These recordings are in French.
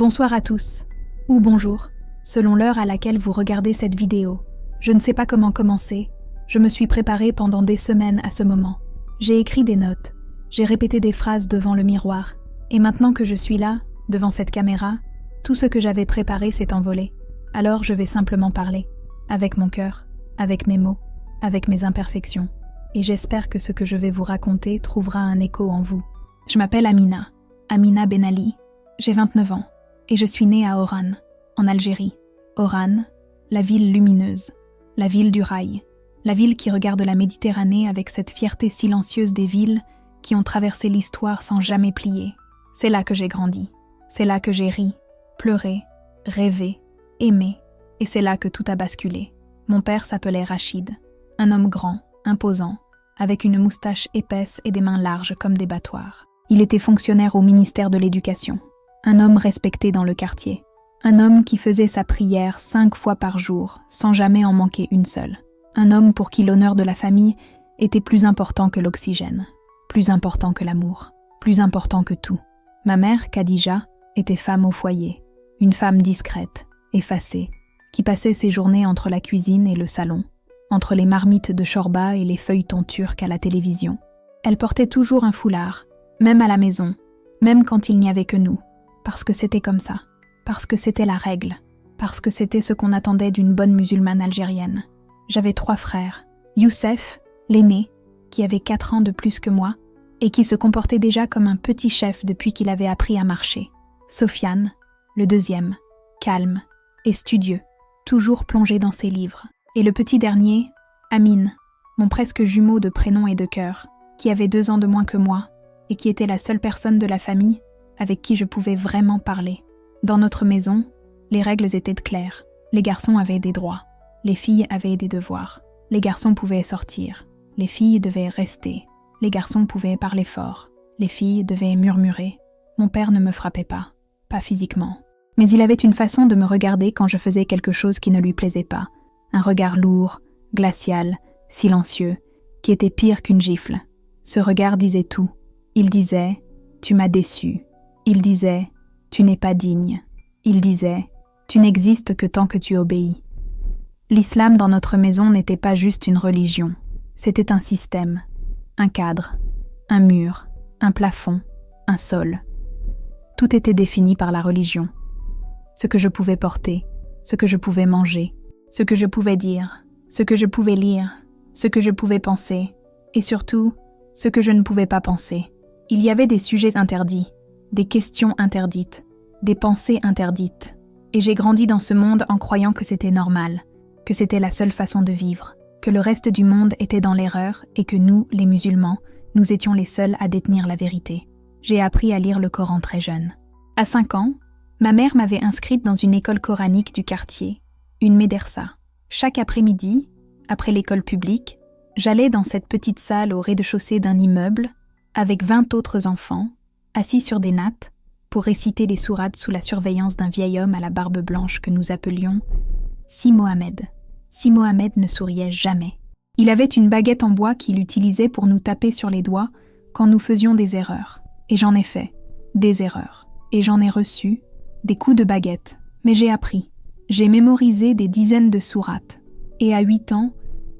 Bonsoir à tous, ou bonjour, selon l'heure à laquelle vous regardez cette vidéo. Je ne sais pas comment commencer, je me suis préparée pendant des semaines à ce moment. J'ai écrit des notes, j'ai répété des phrases devant le miroir, et maintenant que je suis là, devant cette caméra, tout ce que j'avais préparé s'est envolé. Alors je vais simplement parler, avec mon cœur, avec mes mots, avec mes imperfections, et j'espère que ce que je vais vous raconter trouvera un écho en vous. Je m'appelle Amina Ben Ali, j'ai 29 ans. Et je suis née à Oran, en Algérie. Oran, la ville lumineuse, la ville du rail, la ville qui regarde la Méditerranée avec cette fierté silencieuse des villes qui ont traversé l'histoire sans jamais plier. C'est là que j'ai grandi, c'est là que j'ai ri, pleuré, rêvé, aimé, et c'est là que tout a basculé. Mon père s'appelait Rachid, un homme grand, imposant, avec une moustache épaisse et des mains larges comme des battoirs. Il était fonctionnaire au ministère de l'Éducation. Un homme respecté dans le quartier. Un homme qui faisait sa prière 5 fois par jour, sans jamais en manquer une seule. Un homme pour qui l'honneur de la famille était plus important que l'oxygène, plus important que l'amour, plus important que tout. Ma mère, Khadija, était femme au foyer, une femme discrète, effacée, qui passait ses journées entre la cuisine et le salon, entre les marmites de shorba et les feuilletons turcs à la télévision. Elle portait toujours un foulard, même à la maison, même quand il n'y avait que nous. Parce que c'était comme ça, parce que c'était la règle, parce que c'était ce qu'on attendait d'une bonne musulmane algérienne. J'avais 3 frères, Youssef, l'aîné, qui avait 4 ans de plus que moi, et qui se comportait déjà comme un petit chef depuis qu'il avait appris à marcher. Sofiane, le deuxième, calme et studieux, toujours plongé dans ses livres. Et le petit dernier, Amine, mon presque jumeau de prénom et de cœur, qui avait 2 ans de moins que moi, et qui était la seule personne de la famille avec qui je pouvais vraiment parler. Dans notre maison, les règles étaient claires. Les garçons avaient des droits. Les filles avaient des devoirs. Les garçons pouvaient sortir. Les filles devaient rester. Les garçons pouvaient parler fort. Les filles devaient murmurer. Mon père ne me frappait pas physiquement. Mais il avait une façon de me regarder quand je faisais quelque chose qui ne lui plaisait pas. Un regard lourd, glacial, silencieux, qui était pire qu'une gifle. Ce regard disait tout. Il disait « Tu m'as déçu ». Il disait « Tu n'es pas digne ». Il disait « Tu n'existes que tant que tu obéis ». L'islam dans notre maison n'était pas juste une religion. C'était un système, un cadre, un mur, un plafond, un sol. Tout était défini par la religion. Ce que je pouvais porter, ce que je pouvais manger, ce que je pouvais dire, ce que je pouvais lire, ce que je pouvais penser, et surtout, ce que je ne pouvais pas penser. Il y avait des sujets interdits, des questions interdites, des pensées interdites. Et j'ai grandi dans ce monde en croyant que c'était normal, que c'était la seule façon de vivre, que le reste du monde était dans l'erreur et que nous, les musulmans, nous étions les seuls à détenir la vérité. J'ai appris à lire le Coran très jeune. À 5 ans, ma mère m'avait inscrite dans une école coranique du quartier, une médersa. Chaque après-midi, après l'école publique, j'allais dans cette petite salle au rez-de-chaussée d'un immeuble avec 20 autres enfants, assis sur des nattes, pour réciter les sourates sous la surveillance d'un vieil homme à la barbe blanche que nous appelions Si Mohamed. Si Mohamed ne souriait jamais. Il avait une baguette en bois qu'il utilisait pour nous taper sur les doigts quand nous faisions des erreurs. Et j'en ai fait, des erreurs. Et j'en ai reçu, des coups de baguette. Mais j'ai appris. J'ai mémorisé des dizaines de sourates. Et à 8 ans,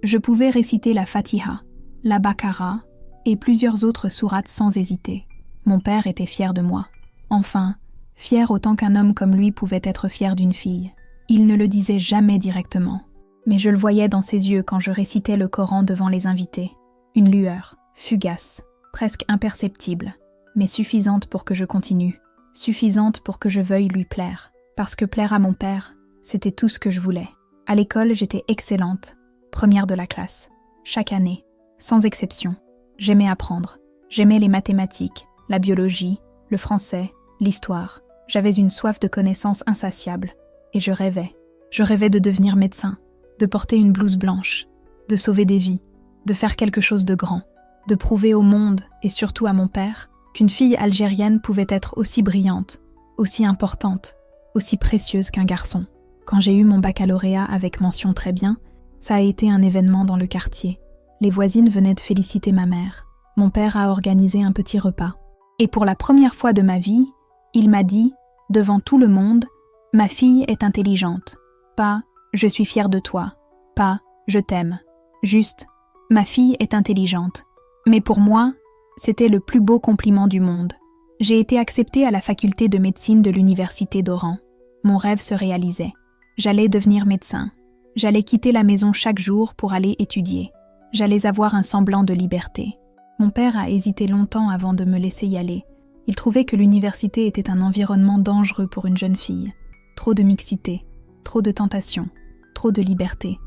je pouvais réciter la Fatiha, la Baqara et plusieurs autres sourates sans hésiter. Mon père était fier de moi. Enfin, fier autant qu'un homme comme lui pouvait être fier d'une fille. Il ne le disait jamais directement. Mais je le voyais dans ses yeux quand je récitais le Coran devant les invités. Une lueur, fugace, presque imperceptible, mais suffisante pour que je continue. Suffisante pour que je veuille lui plaire. Parce que plaire à mon père, c'était tout ce que je voulais. À l'école, j'étais excellente, première de la classe. Chaque année, sans exception. J'aimais apprendre. J'aimais les mathématiques, la biologie, le français, l'histoire. J'avais une soif de connaissances insatiable. Et je rêvais. Je rêvais de devenir médecin, de porter une blouse blanche, de sauver des vies, de faire quelque chose de grand, de prouver au monde, et surtout à mon père, qu'une fille algérienne pouvait être aussi brillante, aussi importante, aussi précieuse qu'un garçon. Quand j'ai eu mon baccalauréat avec mention très bien, ça a été un événement dans le quartier. Les voisines venaient de féliciter ma mère. Mon père a organisé un petit repas. Et pour la première fois de ma vie, il m'a dit Devant tout le monde, ma fille est intelligente. Pas « je suis fière de toi », pas « je t'aime ». Juste « ma fille est intelligente ». Mais pour moi, c'était le plus beau compliment du monde. J'ai été acceptée à la faculté de médecine de l'université d'Oran. Mon rêve se réalisait. J'allais devenir médecin. J'allais quitter la maison chaque jour pour aller étudier. J'allais avoir un semblant de liberté. Mon père a hésité longtemps avant de me laisser y aller. Il trouvait que l'université était un environnement dangereux pour une jeune fille. Trop de mixité, trop de tentation, trop de liberté.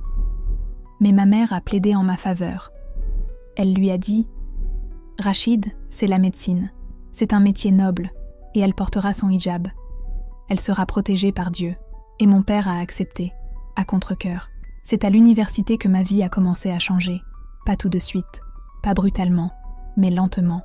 Mais ma mère a plaidé en ma faveur. Elle lui a dit « Rachid, c'est la médecine. C'est un métier noble, et elle portera son hijab. Elle sera protégée par Dieu. » Et mon père a accepté, à contre-cœur. C'est à l'université que ma vie a commencé à changer. Pas tout de suite, pas brutalement, mais lentement.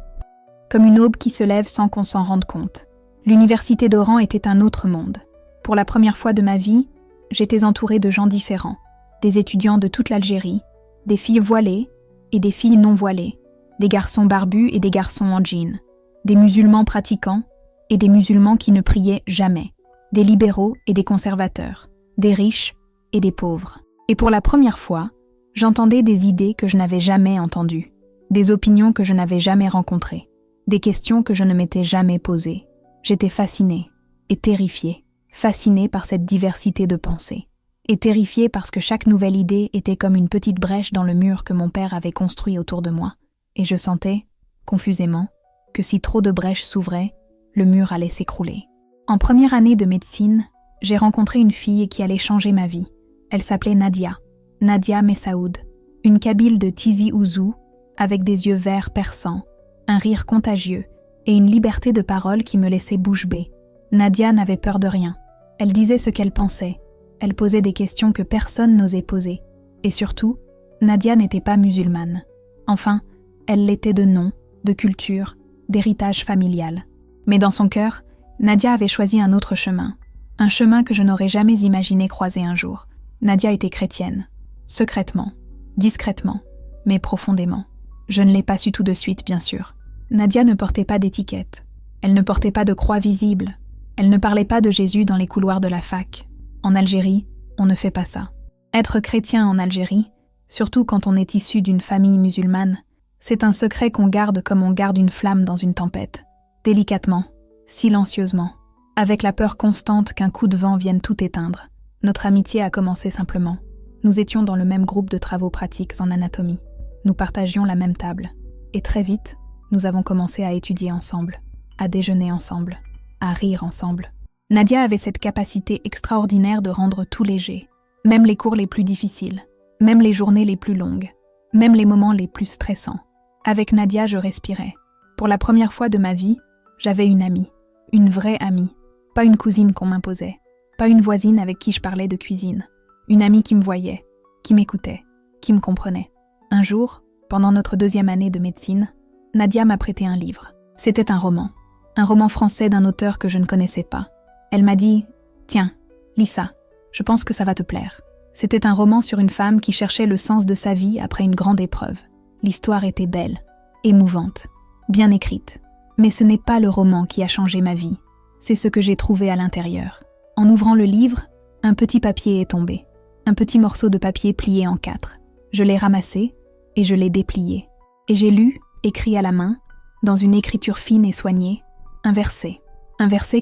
Comme une aube qui se lève sans qu'on s'en rende compte. L'université d'Oran était un autre monde. Pour la première fois de ma vie, j'étais entourée de gens différents. Des étudiants de toute l'Algérie, des filles voilées et des filles non voilées, des garçons barbus et des garçons en jean, des musulmans pratiquants et des musulmans qui ne priaient jamais, des libéraux et des conservateurs, des riches et des pauvres. Et pour la première fois, j'entendais des idées que je n'avais jamais entendues, des opinions que je n'avais jamais rencontrées, des questions que je ne m'étais jamais posées. J'étais fascinée et terrifiée, fascinée par cette diversité de pensées, et terrifiée parce que chaque nouvelle idée était comme une petite brèche dans le mur que mon père avait construit autour de moi, et je sentais, confusément, que si trop de brèches s'ouvraient, le mur allait s'écrouler. En première année de médecine, j'ai rencontré une fille qui allait changer ma vie. Elle s'appelait Nadia Messaoud, une Kabyle de Tizi Ouzou, avec des yeux verts perçants, un rire contagieux et une liberté de parole qui me laissait bouche bée. Nadia n'avait peur de rien. Elle disait ce qu'elle pensait. Elle posait des questions que personne n'osait poser. Et surtout, Nadia n'était pas musulmane. Enfin, elle l'était de nom, de culture, d'héritage familial. Mais dans son cœur, Nadia avait choisi un autre chemin. Un chemin que je n'aurais jamais imaginé croiser un jour. Nadia était chrétienne. Secrètement, discrètement, mais profondément. Je ne l'ai pas su tout de suite, bien sûr. Nadia ne portait pas d'étiquette. Elle ne portait pas de croix visible. Elle ne parlait pas de Jésus dans les couloirs de la fac. En Algérie, on ne fait pas ça. Être chrétien en Algérie, surtout quand on est issu d'une famille musulmane, c'est un secret qu'on garde comme on garde une flamme dans une tempête. Délicatement, silencieusement, avec la peur constante qu'un coup de vent vienne tout éteindre. Notre amitié a commencé simplement. Nous étions dans le même groupe de travaux pratiques en anatomie. Nous partagions la même table. Et très vite, nous avons commencé à étudier ensemble, à déjeuner ensemble, à rire ensemble. Nadia avait cette capacité extraordinaire de rendre tout léger, même les cours les plus difficiles, même les journées les plus longues, même les moments les plus stressants. Avec Nadia, je respirais. Pour la première fois de ma vie, j'avais une amie, une vraie amie, pas une cousine qu'on m'imposait, pas une voisine avec qui je parlais de cuisine, une amie qui me voyait, qui m'écoutait, qui me comprenait. Un jour, pendant notre 2e année de médecine, Nadia m'a prêté un livre. C'était un roman français d'un auteur que je ne connaissais pas. Elle m'a dit « Tiens, lis ça, je pense que ça va te plaire ». C'était un roman sur une femme qui cherchait le sens de sa vie après une grande épreuve. L'histoire était belle, émouvante, bien écrite. Mais ce n'est pas le roman qui a changé ma vie, c'est ce que j'ai trouvé à l'intérieur. En ouvrant le livre, un petit papier est tombé. Un petit morceau de papier plié en 4. Je l'ai ramassé et je l'ai déplié. Et j'ai lu, écrit à la main, dans une écriture fine et soignée, un verset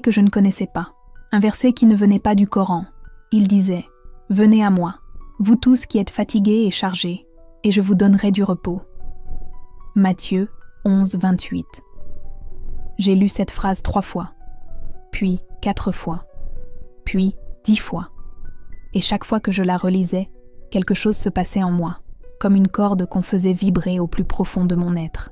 que je ne connaissais pas, un verset qui ne venait pas du Coran. Il disait « Venez à moi, vous tous qui êtes fatigués et chargés, et je vous donnerai du repos. » Matthieu 11, 28. J'ai lu cette phrase 3 fois, puis 4 fois, puis 10 fois. Et chaque fois que je la relisais, quelque chose se passait en moi, comme une corde qu'on faisait vibrer au plus profond de mon être.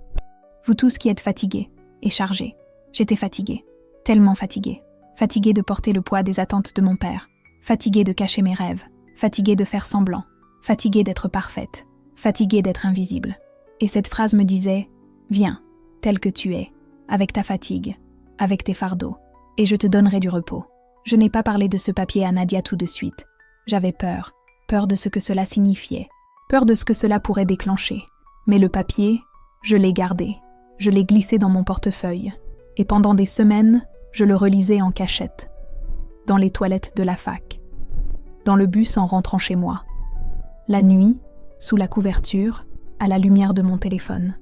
Vous tous qui êtes fatigués et chargés. J'étais fatiguée, tellement fatiguée. Fatiguée de porter le poids des attentes de mon père. Fatiguée de cacher mes rêves. Fatiguée de faire semblant. Fatiguée d'être parfaite. Fatiguée d'être invisible. Et cette phrase me disait « Viens, tel que tu es, avec ta fatigue, avec tes fardeaux, et je te donnerai du repos. » Je n'ai pas parlé de ce papier à Nadia tout de suite. J'avais peur de ce que cela signifiait, peur de ce que cela pourrait déclencher. Mais le papier, je l'ai gardé, je l'ai glissé dans mon portefeuille, et pendant des semaines, je le relisais en cachette. dans les toilettes de la fac, dans le bus en rentrant chez moi, la nuit, sous la couverture, à la lumière de mon téléphone.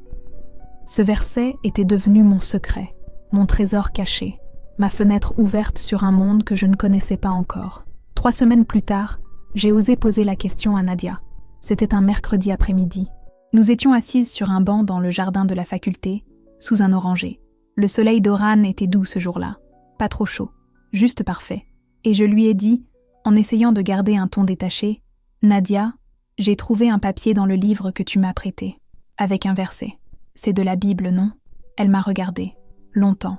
Ce verset était devenu mon secret, mon trésor caché, ma fenêtre ouverte sur un monde que je ne connaissais pas encore. 3 semaines plus tard, j'ai osé poser la question à Nadia. C'était un mercredi après-midi. Nous étions assises sur un banc dans le jardin de la faculté, sous un oranger. Le soleil d'Oran était doux ce jour-là, pas trop chaud, juste parfait. Et je lui ai dit, en essayant de garder un ton détaché, « Nadia, j'ai trouvé un papier dans le livre que tu m'as prêté, avec un verset. C'est de la Bible, non ?» Elle m'a regardée, longtemps,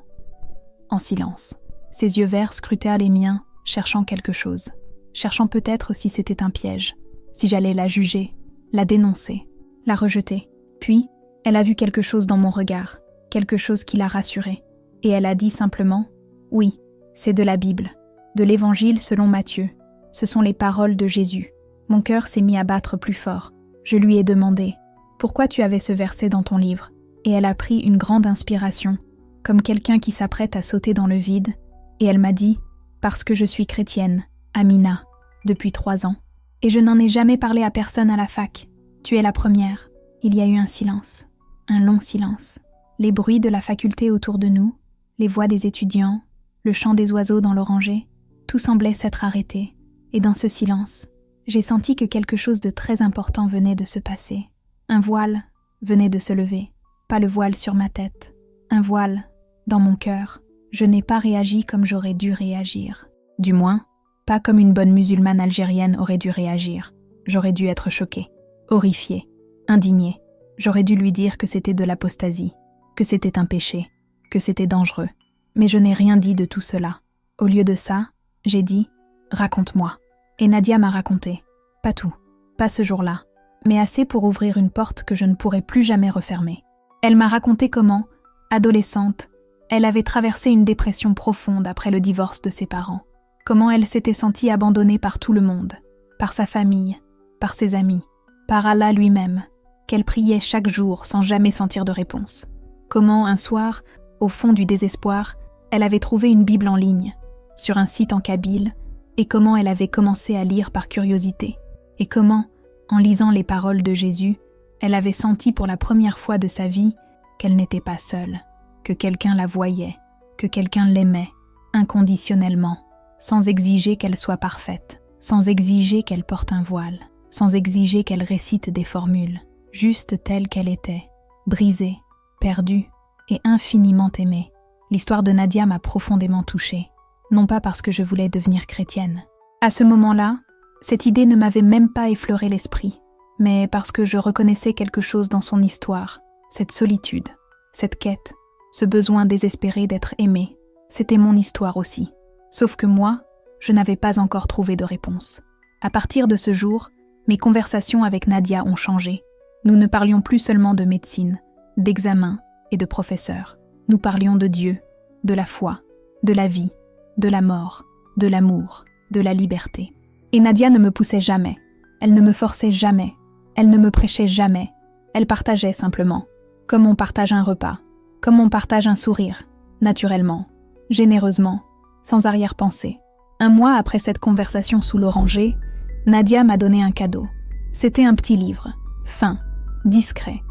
en silence. Ses yeux verts scrutèrent les miens, cherchant quelque chose, cherchant peut-être si c'était un piège, si j'allais la juger, la dénoncer, la rejeter. Puis, elle a vu quelque chose dans mon regard, quelque chose qui l'a rassurée, et elle a dit simplement « Oui, c'est de la Bible, de l'Évangile selon Matthieu. Ce sont les paroles de Jésus. » Mon cœur s'est mis à battre plus fort. Je lui ai demandé « Pourquoi tu avais ce verset dans ton livre ?» Et elle a pris une grande inspiration, comme quelqu'un qui s'apprête à sauter dans le vide, et elle m'a dit « Parce que je suis chrétienne, Amina, depuis 3 ans. Et je n'en ai jamais parlé à personne à la fac. Tu es la première. » Il y a eu un silence, un long silence. Les bruits de la faculté autour de nous, les voix des étudiants, le chant des oiseaux dans l'oranger, tout semblait s'être arrêté. Et dans ce silence, j'ai senti que quelque chose de très important venait de se passer. Un voile venait de se lever, pas le voile sur ma tête. Un voile dans mon cœur. Je n'ai pas réagi comme j'aurais dû réagir. Du moins, pas comme une bonne musulmane algérienne aurait dû réagir. J'aurais dû être choquée, horrifiée, indignée. J'aurais dû lui dire que c'était de l'apostasie, que c'était un péché, que c'était dangereux. Mais je n'ai rien dit de tout cela. Au lieu de ça, j'ai dit « Raconte-moi ». Et Nadia m'a raconté. Pas tout, pas ce jour-là, mais assez pour ouvrir une porte que je ne pourrai plus jamais refermer. Elle m'a raconté comment, adolescente, elle avait traversé une dépression profonde après le divorce de ses parents. Comment elle s'était sentie abandonnée par tout le monde, par sa famille, par ses amis, par Allah lui-même, qu'elle priait chaque jour sans jamais sentir de réponse. Comment, un soir, au fond du désespoir, elle avait trouvé une Bible en ligne, sur un site en kabyle, et comment elle avait commencé à lire par curiosité, et comment, en lisant les paroles de Jésus, elle avait senti pour la première fois de sa vie qu'elle n'était pas seule, que quelqu'un la voyait, que quelqu'un l'aimait, inconditionnellement, sans exiger qu'elle soit parfaite, sans exiger qu'elle porte un voile, sans exiger qu'elle récite des formules, juste telle qu'elle était, brisée, perdue et infiniment aimée. L'histoire de Nadia m'a profondément touchée, non pas parce que je voulais devenir chrétienne. À ce moment-là, cette idée ne m'avait même pas effleuré l'esprit, mais parce que je reconnaissais quelque chose dans son histoire, cette solitude, cette quête, ce besoin désespéré d'être aimé. C'était mon histoire aussi. Sauf que moi, je n'avais pas encore trouvé de réponse. À partir de ce jour, mes conversations avec Nadia ont changé. Nous ne parlions plus seulement de médecine, d'examens et de professeurs. Nous parlions de Dieu, de la foi, de la vie, de la mort, de l'amour, de la liberté. Et Nadia ne me poussait jamais. Elle ne me forçait jamais. Elle ne me prêchait jamais. Elle partageait simplement, comme on partage un repas, comme on partage un sourire, naturellement, généreusement, sans arrière-pensée. 1 mois après cette conversation sous l'oranger, Nadia m'a donné un cadeau. C'était un petit livre, fin, discret,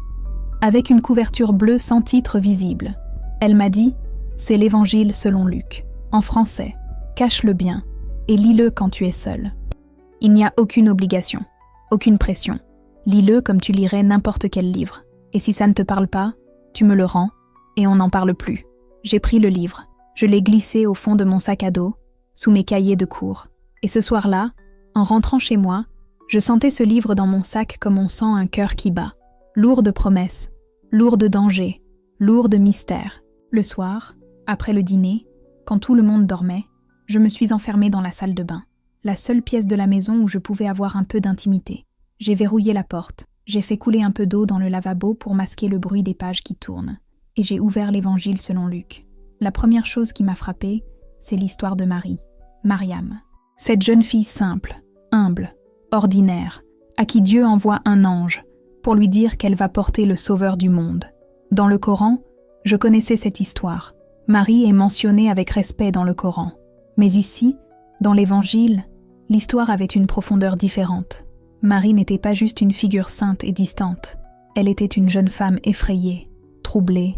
avec une couverture bleue sans titre visible. Elle m'a dit « C'est l'Évangile selon Luc, en français, cache-le bien et lis-le quand tu es seul. Il n'y a aucune obligation, aucune pression. Lis-le comme tu lirais n'importe quel livre. Et si ça ne te parle pas, tu me le rends et on n'en parle plus. » J'ai pris le livre, je l'ai glissé au fond de mon sac à dos, sous mes cahiers de cours. Et ce soir-là, en rentrant chez moi, je sentais ce livre dans mon sac comme on sent un cœur qui bat. Lourd de promesses, lourd de dangers, lourd de mystères. Le soir, après le dîner, quand tout le monde dormait, je me suis enfermée dans la salle de bain, la seule pièce de la maison où je pouvais avoir un peu d'intimité. J'ai verrouillé la porte, j'ai fait couler un peu d'eau dans le lavabo pour masquer le bruit des pages qui tournent, et j'ai ouvert l'Évangile selon Luc. La première chose qui m'a frappée, c'est l'histoire de Marie, Mariam. Cette jeune fille simple, humble, ordinaire, à qui Dieu envoie un ange pour lui dire qu'elle va porter le Sauveur du monde. Dans le Coran, je connaissais cette histoire. Marie est mentionnée avec respect dans le Coran. Mais ici, Dans l'Évangile, l'histoire avait une profondeur différente. Marie n'était pas juste une figure sainte et distante. Elle était une jeune femme effrayée, troublée,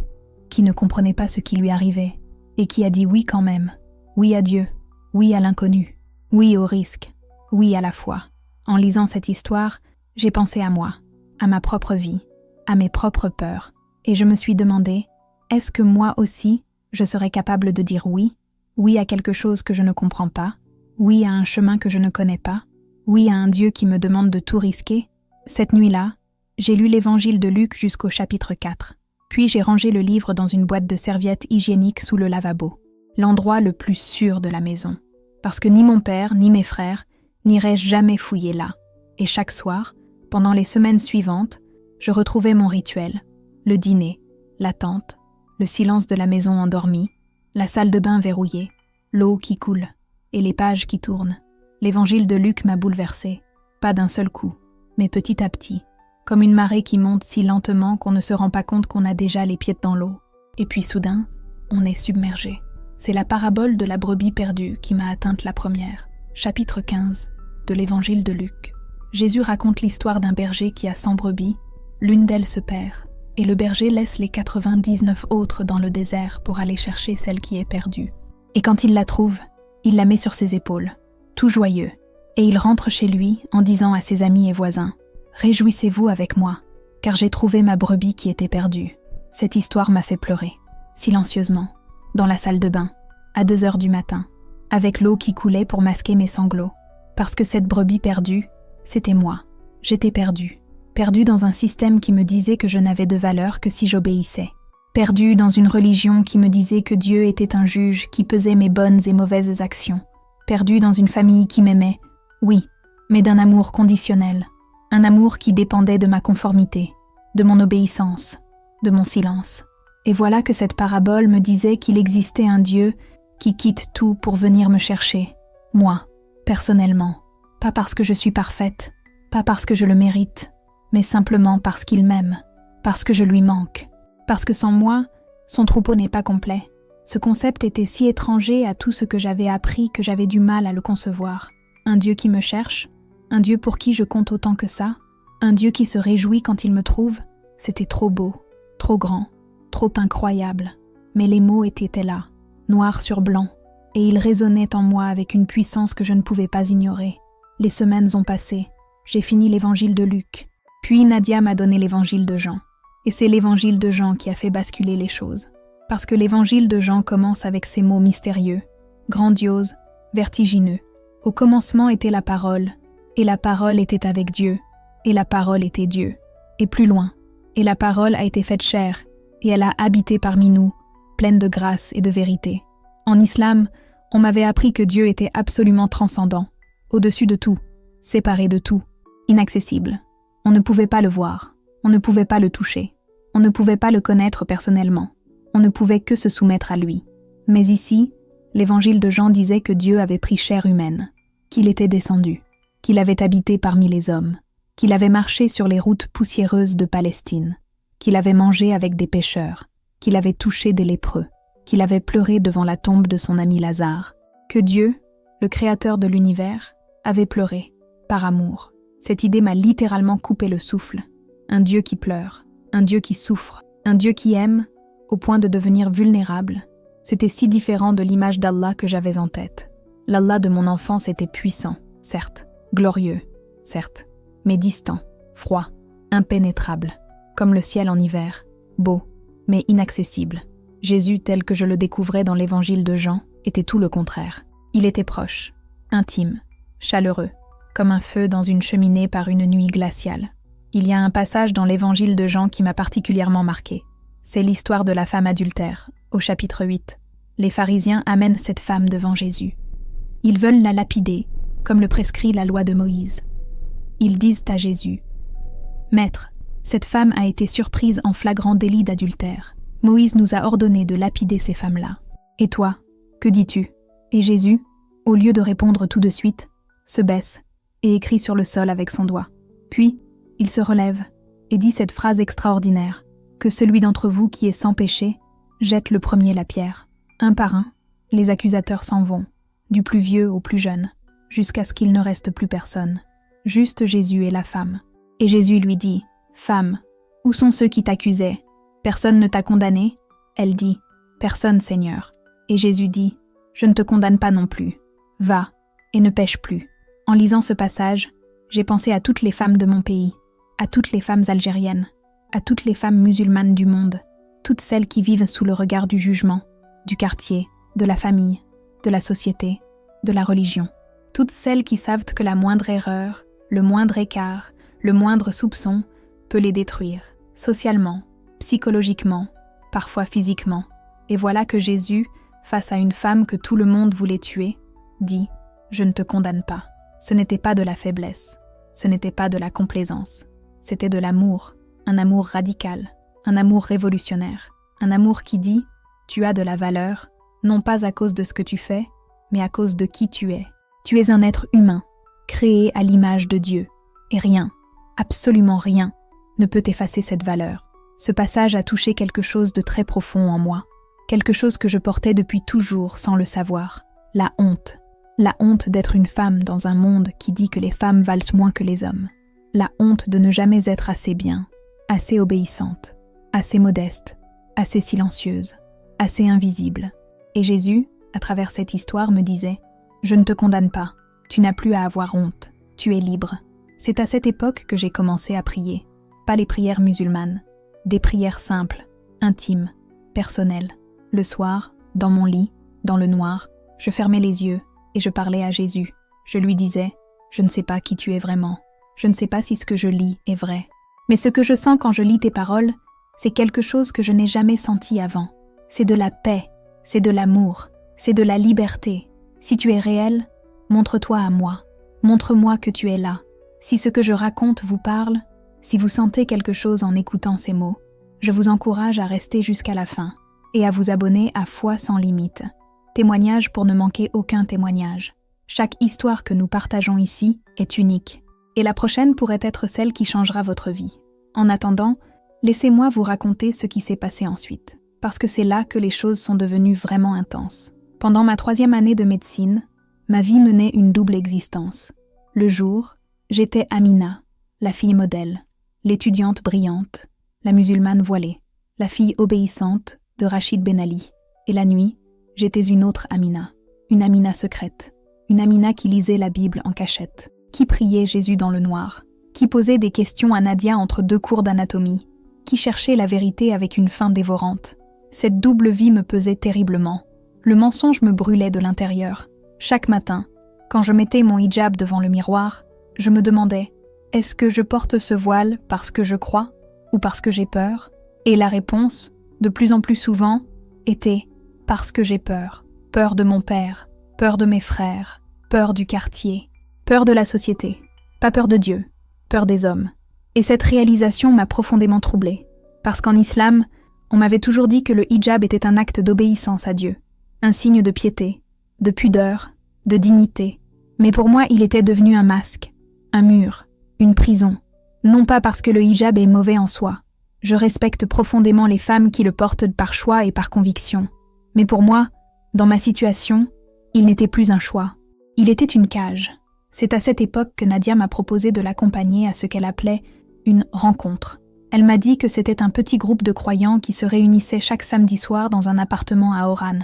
qui ne comprenait pas ce qui lui arrivait, et qui a dit oui quand même. Oui à Dieu, oui à l'inconnu, oui au risque, oui à la foi. En lisant cette histoire, j'ai pensé à moi, à ma propre vie, à mes propres peurs, et je me suis demandé, est-ce que moi aussi, je serais capable de dire oui? Oui à quelque chose que je ne comprends pas? Oui à un chemin que je ne connais pas? Oui à un Dieu qui me demande de tout risquer? Cette nuit-là, j'ai lu l'Évangile de Luc jusqu'au chapitre 4. Puis j'ai rangé le livre dans une boîte de serviettes hygiéniques sous le lavabo, l'endroit le plus sûr de la maison. Parce que ni mon père, ni mes frères n'iraient jamais fouiller là. Et chaque soir, pendant les semaines suivantes, je retrouvais mon rituel, le dîner, l'attente, le silence de la maison endormie, la salle de bain verrouillée, l'eau qui coule et les pages qui tournent. L'Évangile de Luc m'a bouleversée, pas d'un seul coup, mais petit à petit, comme une marée qui monte si lentement qu'on ne se rend pas compte qu'on a déjà les pieds dans l'eau. Et puis soudain, on est submergé. C'est la parabole de la brebis perdue qui m'a atteinte la première. Chapitre 15 de l'Évangile de Luc. Jésus raconte l'histoire d'un berger qui a 100 brebis, l'une d'elles se perd, et le berger laisse les 99 autres dans le désert pour aller chercher celle qui est perdue. Et quand il la trouve, il la met sur ses épaules, tout joyeux, et il rentre chez lui en disant à ses amis et voisins « Réjouissez-vous avec moi, car j'ai trouvé ma brebis qui était perdue. » Cette histoire m'a fait pleurer, silencieusement, dans la salle de bain, à 2 heures du matin, avec l'eau qui coulait pour masquer mes sanglots, parce que cette brebis perdue, c'était moi. J'étais perdue dans un système qui me disait que je n'avais de valeur que si j'obéissais, perdue dans une religion qui me disait que Dieu était un juge qui pesait mes bonnes et mauvaises actions, perdue dans une famille qui m'aimait, oui, mais d'un amour conditionnel, un amour qui dépendait de ma conformité, de mon obéissance, de mon silence. Et voilà que cette parabole me disait qu'il existait un Dieu qui quitte tout pour venir me chercher, moi, personnellement, pas parce que je suis parfaite, pas parce que je le mérite, mais simplement parce qu'il m'aime, parce que je lui manque, parce que sans moi, son troupeau n'est pas complet. Ce concept était si étranger à tout ce que j'avais appris que j'avais du mal à le concevoir. Un Dieu qui me cherche, un Dieu pour qui je compte autant que ça, un Dieu qui se réjouit quand il me trouve, c'était trop beau, trop grand, trop incroyable. Mais les mots étaient là, noir sur blanc, et ils résonnaient en moi avec une puissance que je ne pouvais pas ignorer. Les semaines ont passé, j'ai fini l'Évangile de Luc, puis Nadia m'a donné l'Évangile de Jean. Et c'est l'Évangile de Jean qui a fait basculer les choses. Parce que l'Évangile de Jean commence avec ces mots mystérieux, grandioses, vertigineux. Au commencement était la parole, et la parole était avec Dieu, et la parole était Dieu. Et plus loin, et la parole a été faite chair, et elle a habité parmi nous, pleine de grâce et de vérité. En islam, on m'avait appris que Dieu était absolument transcendant, au-dessus de tout, séparé de tout, inaccessible. On ne pouvait pas le voir, on ne pouvait pas le toucher, on ne pouvait pas le connaître personnellement, on ne pouvait que se soumettre à lui. Mais ici, l'Évangile de Jean disait que Dieu avait pris chair humaine, qu'il était descendu, qu'il avait habité parmi les hommes, qu'il avait marché sur les routes poussiéreuses de Palestine, qu'il avait mangé avec des pécheurs, qu'il avait touché des lépreux, qu'il avait pleuré devant la tombe de son ami Lazare, que Dieu, le créateur de l'univers, avait pleuré, par amour. Cette idée m'a littéralement coupé le souffle. Un Dieu qui pleure, un Dieu qui souffre, un Dieu qui aime, au point de devenir vulnérable. C'était si différent de l'image d'Allah que j'avais en tête. L'Allah de mon enfance était puissant, certes, glorieux, certes, mais distant, froid, impénétrable, comme le ciel en hiver, beau, mais inaccessible. Jésus, tel que je le découvrais dans l'Évangile de Jean, était tout le contraire. Il était proche, intime, chaleureux, comme un feu dans une cheminée par une nuit glaciale. Il y a un passage dans l'Évangile de Jean qui m'a particulièrement marqué. C'est l'histoire de la femme adultère, au chapitre 8. Les pharisiens amènent cette femme devant Jésus. Ils veulent la lapider, comme le prescrit la loi de Moïse. Ils disent à Jésus « Maître, cette femme a été surprise en flagrant délit d'adultère. Moïse nous a ordonné de lapider ces femmes-là. Et toi, que dis-tu » Et Jésus, au lieu de répondre tout de suite, se baisse et écrit sur le sol avec son doigt. Puis, il se relève et dit cette phrase extraordinaire, que celui d'entre vous qui est sans péché jette le premier la pierre. Un par un, les accusateurs s'en vont, du plus vieux au plus jeune, jusqu'à ce qu'il ne reste plus personne. Juste Jésus et la femme. Et Jésus lui dit, « Femme, où sont ceux qui t'accusaient? Personne ne t'a condamné ?» Elle dit, « Personne, Seigneur. » Et Jésus dit, « Je ne te condamne pas non plus. Va, et ne pêche plus. » En lisant ce passage, j'ai pensé à toutes les femmes de mon pays, à toutes les femmes algériennes, à toutes les femmes musulmanes du monde, toutes celles qui vivent sous le regard du jugement, du quartier, de la famille, de la société, de la religion. Toutes celles qui savent que la moindre erreur, le moindre écart, le moindre soupçon peut les détruire, socialement, psychologiquement, parfois physiquement. Et voilà que Jésus, face à une femme que tout le monde voulait tuer, dit « Je ne te condamne pas ». Ce n'était pas de la faiblesse, ce n'était pas de la complaisance, c'était de l'amour, un amour radical, un amour révolutionnaire, un amour qui dit « Tu as de la valeur, non pas à cause de ce que tu fais, mais à cause de qui tu es. Tu es un être humain, créé à l'image de Dieu, et rien, absolument rien, ne peut effacer cette valeur. » Ce passage a touché quelque chose de très profond en moi, quelque chose que je portais depuis toujours sans le savoir, la honte. La honte d'être une femme dans un monde qui dit que les femmes valent moins que les hommes. La honte de ne jamais être assez bien, assez obéissante, assez modeste, assez silencieuse, assez invisible. Et Jésus, à travers cette histoire, me disait « Je ne te condamne pas, tu n'as plus à avoir honte, tu es libre. » C'est à cette époque que j'ai commencé à prier, pas les prières musulmanes, des prières simples, intimes, personnelles. Le soir, dans mon lit, dans le noir, je fermais les yeux, et je parlais à Jésus. Je lui disais, « Je ne sais pas qui tu es vraiment. Je ne sais pas si ce que je lis est vrai. Mais ce que je sens quand je lis tes paroles, c'est quelque chose que je n'ai jamais senti avant. C'est de la paix, c'est de l'amour, c'est de la liberté. Si tu es réel, montre-toi à moi. Montre-moi que tu es là. Si ce que je raconte vous parle, si vous sentez quelque chose en écoutant ces mots, je vous encourage à rester jusqu'à la fin et à vous abonner à Foi sans limite. Témoignage pour ne manquer aucun témoignage. Chaque histoire que nous partageons ici est unique, et la prochaine pourrait être celle qui changera votre vie. En attendant, laissez-moi vous raconter ce qui s'est passé ensuite, parce que c'est là que les choses sont devenues vraiment intenses. Pendant ma 3e année de médecine, ma vie menait une double existence. Le jour, j'étais Amina, la fille modèle, l'étudiante brillante, la musulmane voilée, la fille obéissante de Rachid Ben Ali, et la nuit, j'étais une autre Amina, une Amina secrète, une Amina qui lisait la Bible en cachette, qui priait Jésus dans le noir, qui posait des questions à Nadia entre 2 cours d'anatomie, qui cherchait la vérité avec une faim dévorante. Cette double vie me pesait terriblement. Le mensonge me brûlait de l'intérieur. Chaque matin, quand je mettais mon hijab devant le miroir, je me demandais, est-ce que je porte ce voile parce que je crois ou parce que j'ai peur? Et la réponse, de plus en plus souvent, était parce que j'ai peur. Peur de mon père, peur de mes frères, peur du quartier, peur de la société, pas peur de Dieu, peur des hommes. Et cette réalisation m'a profondément troublée, parce qu'en islam, on m'avait toujours dit que le hijab était un acte d'obéissance à Dieu, un signe de piété, de pudeur, de dignité. Mais pour moi, il était devenu un masque, un mur, une prison. Non pas parce que le hijab est mauvais en soi. Je respecte profondément les femmes qui le portent par choix et par conviction. Mais pour moi, dans ma situation, il n'était plus un choix. Il était une cage. C'est à cette époque que Nadia m'a proposé de l'accompagner à ce qu'elle appelait une rencontre. Elle m'a dit que c'était un petit groupe de croyants qui se réunissaient chaque samedi soir dans un appartement à Oran.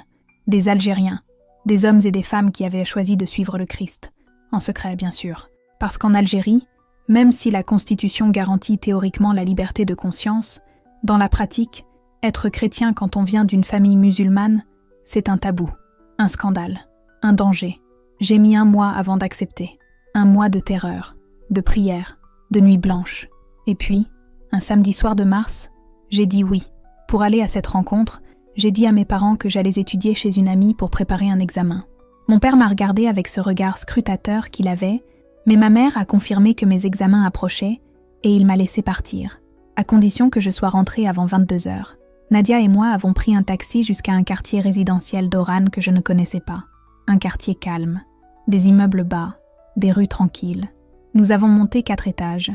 Des Algériens, des hommes et des femmes qui avaient choisi de suivre le Christ. En secret, bien sûr. Parce qu'en Algérie, même si la Constitution garantit théoriquement la liberté de conscience, dans la pratique, être chrétien quand on vient d'une famille musulmane, c'est un tabou, un scandale, un danger. J'ai mis 1 mois avant d'accepter. 1 mois de terreur, de prière, de nuit blanche. Et puis, un samedi soir de mars, j'ai dit oui. Pour aller à cette rencontre, j'ai dit à mes parents que j'allais étudier chez une amie pour préparer un examen. Mon père m'a regardé avec ce regard scrutateur qu'il avait, mais ma mère a confirmé que mes examens approchaient et il m'a laissé partir, à condition que je sois rentrée avant 22 heures. Nadia et moi avons pris un taxi jusqu'à un quartier résidentiel d'Oran que je ne connaissais pas. Un quartier calme, des immeubles bas, des rues tranquilles. Nous avons monté 4 étages.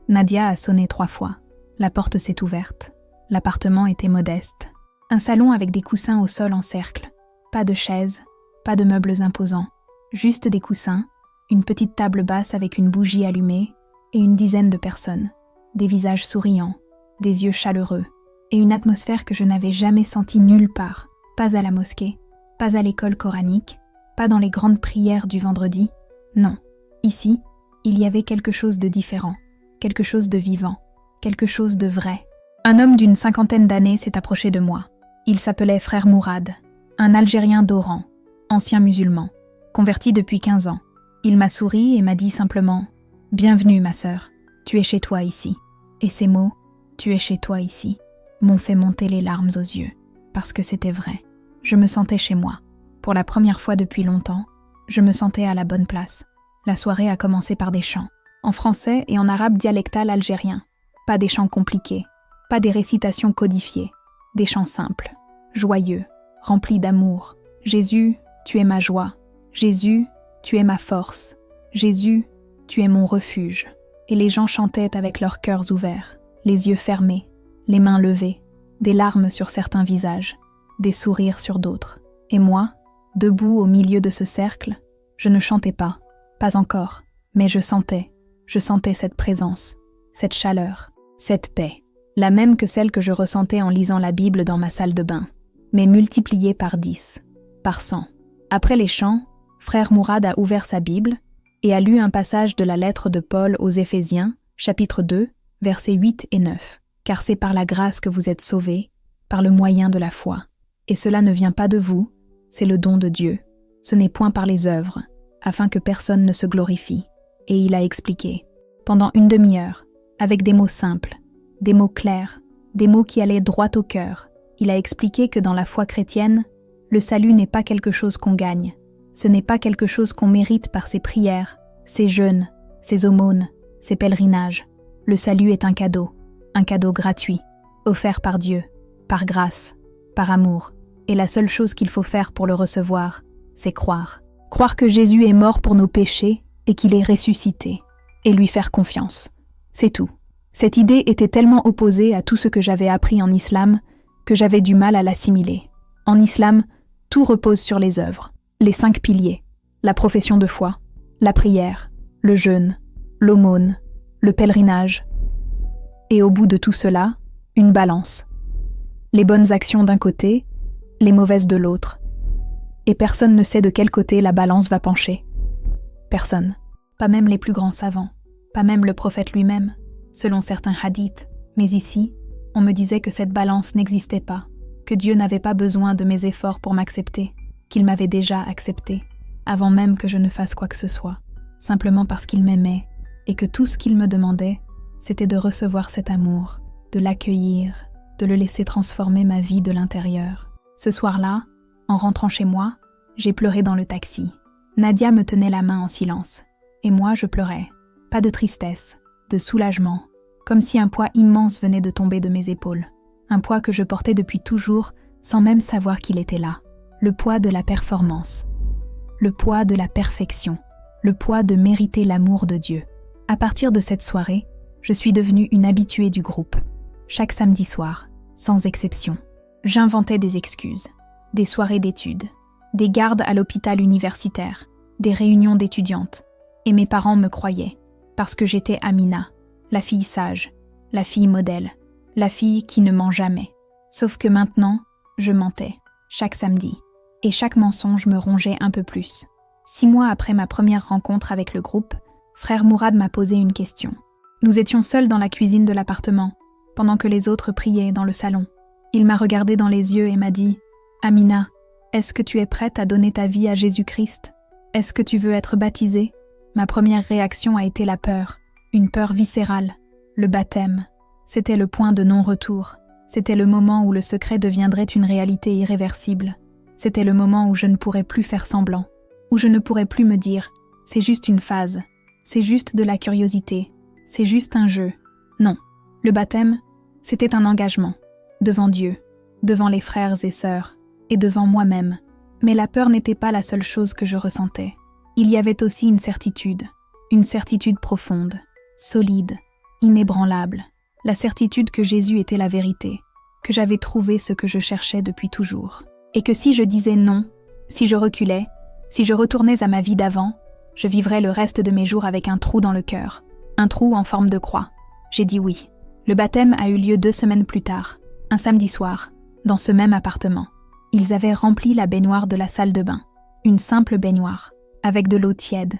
Nadia a sonné 3 fois. La porte s'est ouverte. L'appartement était modeste. Un salon avec des coussins au sol en cercle. Pas de chaises, pas de meubles imposants. Juste des coussins, une petite table basse avec une bougie allumée et une dizaine de personnes. Des visages souriants, des yeux chaleureux et une atmosphère que je n'avais jamais sentie nulle part. Pas à la mosquée, pas à l'école coranique, pas dans les grandes prières du vendredi. Non, ici, il y avait quelque chose de différent, quelque chose de vivant, quelque chose de vrai. Un homme d'une 50aine d'années s'est approché de moi. Il s'appelait Frère Mourad, un Algérien d'Oran, ancien musulman, converti depuis 15 ans. Il m'a souri et m'a dit simplement « Bienvenue, ma sœur, tu es chez toi ici. » Et ces mots « Tu es chez toi ici » m'ont fait monter les larmes aux yeux, parce que c'était vrai. Je me sentais chez moi. Pour la première fois depuis longtemps, je me sentais à la bonne place. La soirée a commencé par des chants, en français et en arabe dialectal algérien. Pas des chants compliqués, pas des récitations codifiées, des chants simples, joyeux, remplis d'amour. Jésus, tu es ma joie. Jésus, tu es ma force. Jésus, tu es mon refuge. Et les gens chantaient avec leurs cœurs ouverts, les yeux fermés, les mains levées, des larmes sur certains visages, des sourires sur d'autres. Et moi, debout au milieu de ce cercle, je ne chantais pas encore, mais je sentais cette présence, cette chaleur, cette paix, la même que celle que je ressentais en lisant la Bible dans ma salle de bain, mais multipliée par 10, par 100. Après les chants, Frère Mourad a ouvert sa Bible et a lu un passage de la lettre de Paul aux Éphésiens, chapitre 2, versets 8 et 9. « Car c'est par la grâce que vous êtes sauvés, par le moyen de la foi. Et cela ne vient pas de vous, c'est le don de Dieu. Ce n'est point par les œuvres, afin que personne ne se glorifie. » Et il a expliqué, pendant une demi-heure, avec des mots simples, des mots clairs, des mots qui allaient droit au cœur. Il a expliqué que dans la foi chrétienne, le salut n'est pas quelque chose qu'on gagne. Ce n'est pas quelque chose qu'on mérite par ses prières, ses jeûnes, ses aumônes, ses pèlerinages. Le salut est un cadeau gratuit, offert par Dieu, par grâce, par amour. Et la seule chose qu'il faut faire pour le recevoir, c'est croire. Croire que Jésus est mort pour nos péchés et qu'il est ressuscité, et lui faire confiance. C'est tout. Cette idée était tellement opposée à tout ce que j'avais appris en islam que j'avais du mal à l'assimiler. En islam, tout repose sur les œuvres, les 5 piliers, la profession de foi, la prière, le jeûne, l'aumône, le pèlerinage. Et au bout de tout cela, une balance. Les bonnes actions d'un côté, les mauvaises de l'autre. Et personne ne sait de quel côté la balance va pencher. Personne. Pas même les plus grands savants. Pas même le prophète lui-même, selon certains hadiths. Mais ici, on me disait que cette balance n'existait pas, que Dieu n'avait pas besoin de mes efforts pour m'accepter, qu'il m'avait déjà accepté, avant même que je ne fasse quoi que ce soit, simplement parce qu'il m'aimait, et que tout ce qu'il me demandait, c'était de recevoir cet amour, de l'accueillir, de le laisser transformer ma vie de l'intérieur. Ce soir-là, en rentrant chez moi, j'ai pleuré dans le taxi. Nadia me tenait la main en silence, et moi je pleurais. Pas de tristesse, de soulagement, comme si un poids immense venait de tomber de mes épaules. Un poids que je portais depuis toujours, sans même savoir qu'il était là. Le poids de la performance, le poids de la perfection, le poids de mériter l'amour de Dieu. À partir de cette soirée, je suis devenue une habituée du groupe. Chaque samedi soir, sans exception, j'inventais des excuses, des soirées d'études, des gardes à l'hôpital universitaire, des réunions d'étudiantes. Et mes parents me croyaient, parce que j'étais Amina, la fille sage, la fille modèle, la fille qui ne ment jamais. Sauf que maintenant, je mentais, chaque samedi. Et chaque mensonge me rongeait un peu plus. 6 mois après ma première rencontre avec le groupe, Frère Mourad m'a posé une question. Nous étions seuls dans la cuisine de l'appartement, pendant que les autres priaient dans le salon. Il m'a regardé dans les yeux et m'a dit « Amina, est-ce que tu es prête à donner ta vie à Jésus-Christ? Est-ce que tu veux être baptisée ?» Ma première réaction a été la peur, une peur viscérale, le baptême. C'était le point de non-retour. C'était le moment où le secret deviendrait une réalité irréversible. C'était le moment où je ne pourrais plus faire semblant, où je ne pourrais plus me dire « c'est juste une phase, c'est juste de la curiosité, c'est juste un jeu ». Non, le baptême, c'était un engagement, devant Dieu, devant les frères et sœurs, et devant moi-même. Mais la peur n'était pas la seule chose que je ressentais. Il y avait aussi une certitude profonde, solide, inébranlable, la certitude que Jésus était la vérité, que j'avais trouvé ce que je cherchais depuis toujours. Et que si je disais non, si je reculais, Si je retournais à ma vie d'avant, je vivrais le reste de mes jours avec un trou dans le cœur, un trou en forme de croix. J'ai dit oui. Le baptême a eu lieu 2 semaines plus tard, un samedi soir, dans ce même appartement. Ils avaient rempli la baignoire de la salle de bain, une simple baignoire, avec de l'eau tiède,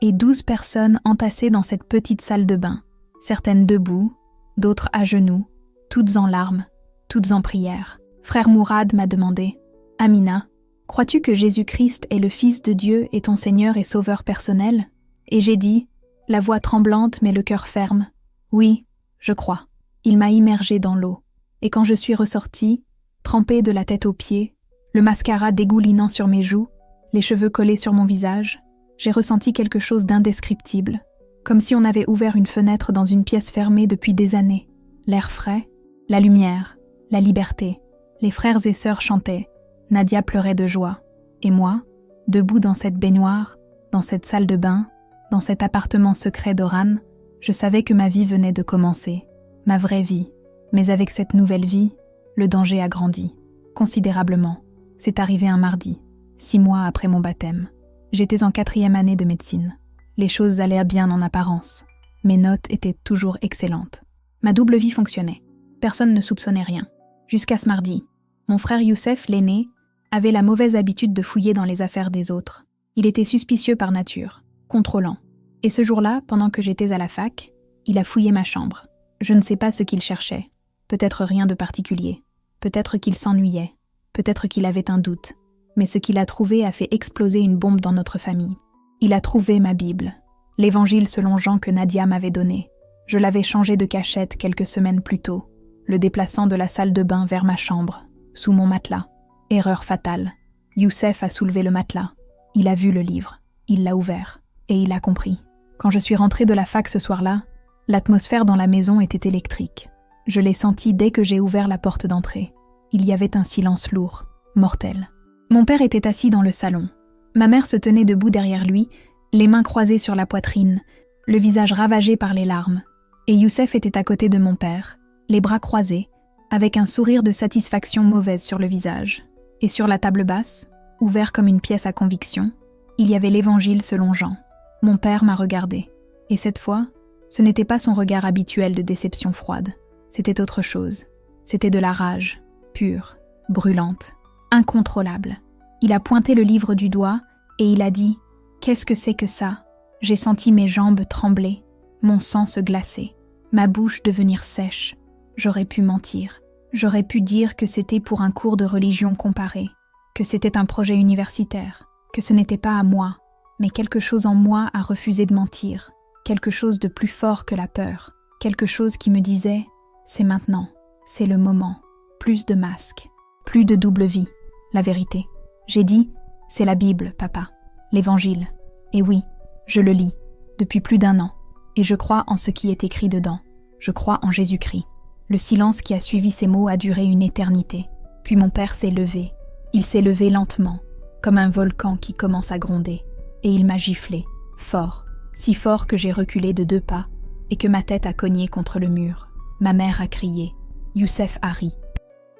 et 12 personnes entassées dans cette petite salle de bain, certaines debout, d'autres à genoux, toutes en larmes, toutes en prière. Frère Mourad m'a demandé « Amina, crois-tu que Jésus-Christ est le Fils de Dieu et ton Seigneur et Sauveur personnel ?» Et j'ai dit, la voix tremblante mais le cœur ferme, « Oui, je crois. » Il m'a immergée dans l'eau, et quand je suis ressortie, trempée de la tête aux pieds, le mascara dégoulinant sur mes joues, les cheveux collés sur mon visage, j'ai ressenti quelque chose d'indescriptible, comme si on avait ouvert une fenêtre dans une pièce fermée depuis des années. L'air frais, la lumière, la liberté. Les frères et sœurs chantaient, Nadia pleurait de joie, et moi, debout dans cette baignoire, dans cette salle de bain, dans cet appartement secret d'Oran, je savais que ma vie venait de commencer, ma vraie vie. Mais avec cette nouvelle vie, le danger a grandi, considérablement. C'est arrivé un mardi, 6 mois après mon baptême. J'étais en 4e année de médecine. Les choses allaient bien en apparence. Mes notes étaient toujours excellentes. Ma double vie fonctionnait. Personne ne soupçonnait rien. Jusqu'à ce mardi. Mon frère Youssef, l'aîné, avait la mauvaise habitude de fouiller dans les affaires des autres. Il était suspicieux par nature, contrôlant. Et ce jour-là, pendant que j'étais à la fac, il a fouillé ma chambre. Je ne sais pas ce qu'il cherchait. Peut-être rien de particulier. Peut-être qu'il s'ennuyait. Peut-être qu'il avait un doute. Mais ce qu'il a trouvé a fait exploser une bombe dans notre famille. Il a trouvé ma Bible, l'évangile selon Jean que Nadia m'avait donné. Je l'avais changé de cachette quelques semaines plus tôt, le déplaçant de la salle de bain vers ma chambre, sous mon matelas. Erreur fatale. Youssef a soulevé le matelas. Il a vu le livre. Il l'a ouvert. Et il a compris. Quand je suis rentrée de la fac ce soir-là, l'atmosphère dans la maison était électrique. Je l'ai senti dès que j'ai ouvert la porte d'entrée. Il y avait un silence lourd, mortel. Mon père était assis dans le salon. Ma mère se tenait debout derrière lui, les mains croisées sur la poitrine, le visage ravagé par les larmes. Et Youssef était à côté de mon père, les bras croisés, avec un sourire de satisfaction mauvaise sur le visage. Et sur la table basse, ouvert comme une pièce à conviction, il y avait l'évangile selon Jean. Mon père m'a regardé. Et cette fois, ce n'était pas son regard habituel de déception froide. C'était autre chose. C'était de la rage, pure, brûlante, incontrôlable. Il a pointé le livre du doigt et il a dit « Qu'est-ce que c'est que ça ?» J'ai senti mes jambes trembler, mon sang se glacer, ma bouche devenir sèche. J'aurais pu mentir. J'aurais pu dire que c'était pour un cours de religion comparée, que c'était un projet universitaire, que ce n'était pas à moi, mais quelque chose en moi a refusé de mentir, quelque chose de plus fort que la peur, quelque chose qui me disait « C'est maintenant, c'est le moment, plus de masques, plus de double vie, la vérité. » J'ai dit « C'est la Bible, papa, l'Évangile. » Et oui, je le lis, depuis plus d'1 an, et je crois en ce qui est écrit dedans. Je crois en Jésus-Christ. Le silence qui a suivi ces mots a duré une éternité. Puis mon père s'est levé. Il s'est levé lentement, comme un volcan qui commence à gronder. Et il m'a giflé, fort, si fort que j'ai reculé de 2 pas et que ma tête a cogné contre le mur. Ma mère a crié. Youssef a ri.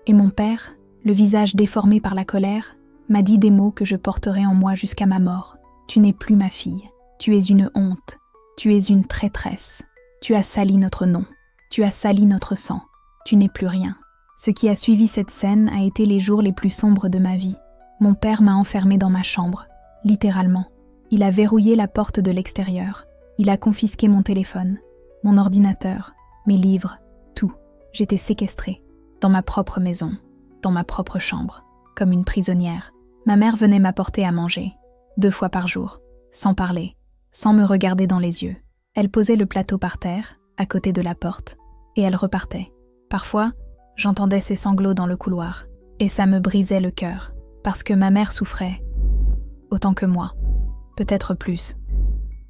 Et mon père, le visage déformé par la colère, m'a dit des mots que je porterai en moi jusqu'à ma mort. Tu n'es plus ma fille. Tu es une honte. Tu es une traîtresse. Tu as sali notre nom. Tu as sali notre sang. Tu n'es plus rien. Ce qui a suivi cette scène a été les jours les plus sombres de ma vie. Mon père m'a enfermée dans ma chambre, littéralement. Il a verrouillé la porte de l'extérieur. Il a confisqué mon téléphone, mon ordinateur, mes livres, tout. J'étais séquestrée, dans ma propre maison, dans ma propre chambre, comme une prisonnière. Ma mère venait m'apporter à manger, 2 fois par jour, sans parler, sans me regarder dans les yeux. Elle posait le plateau par terre, à côté de la porte, et elle repartait. Parfois, j'entendais ses sanglots dans le couloir, et ça me brisait le cœur, parce que ma mère souffrait, autant que moi, peut-être plus,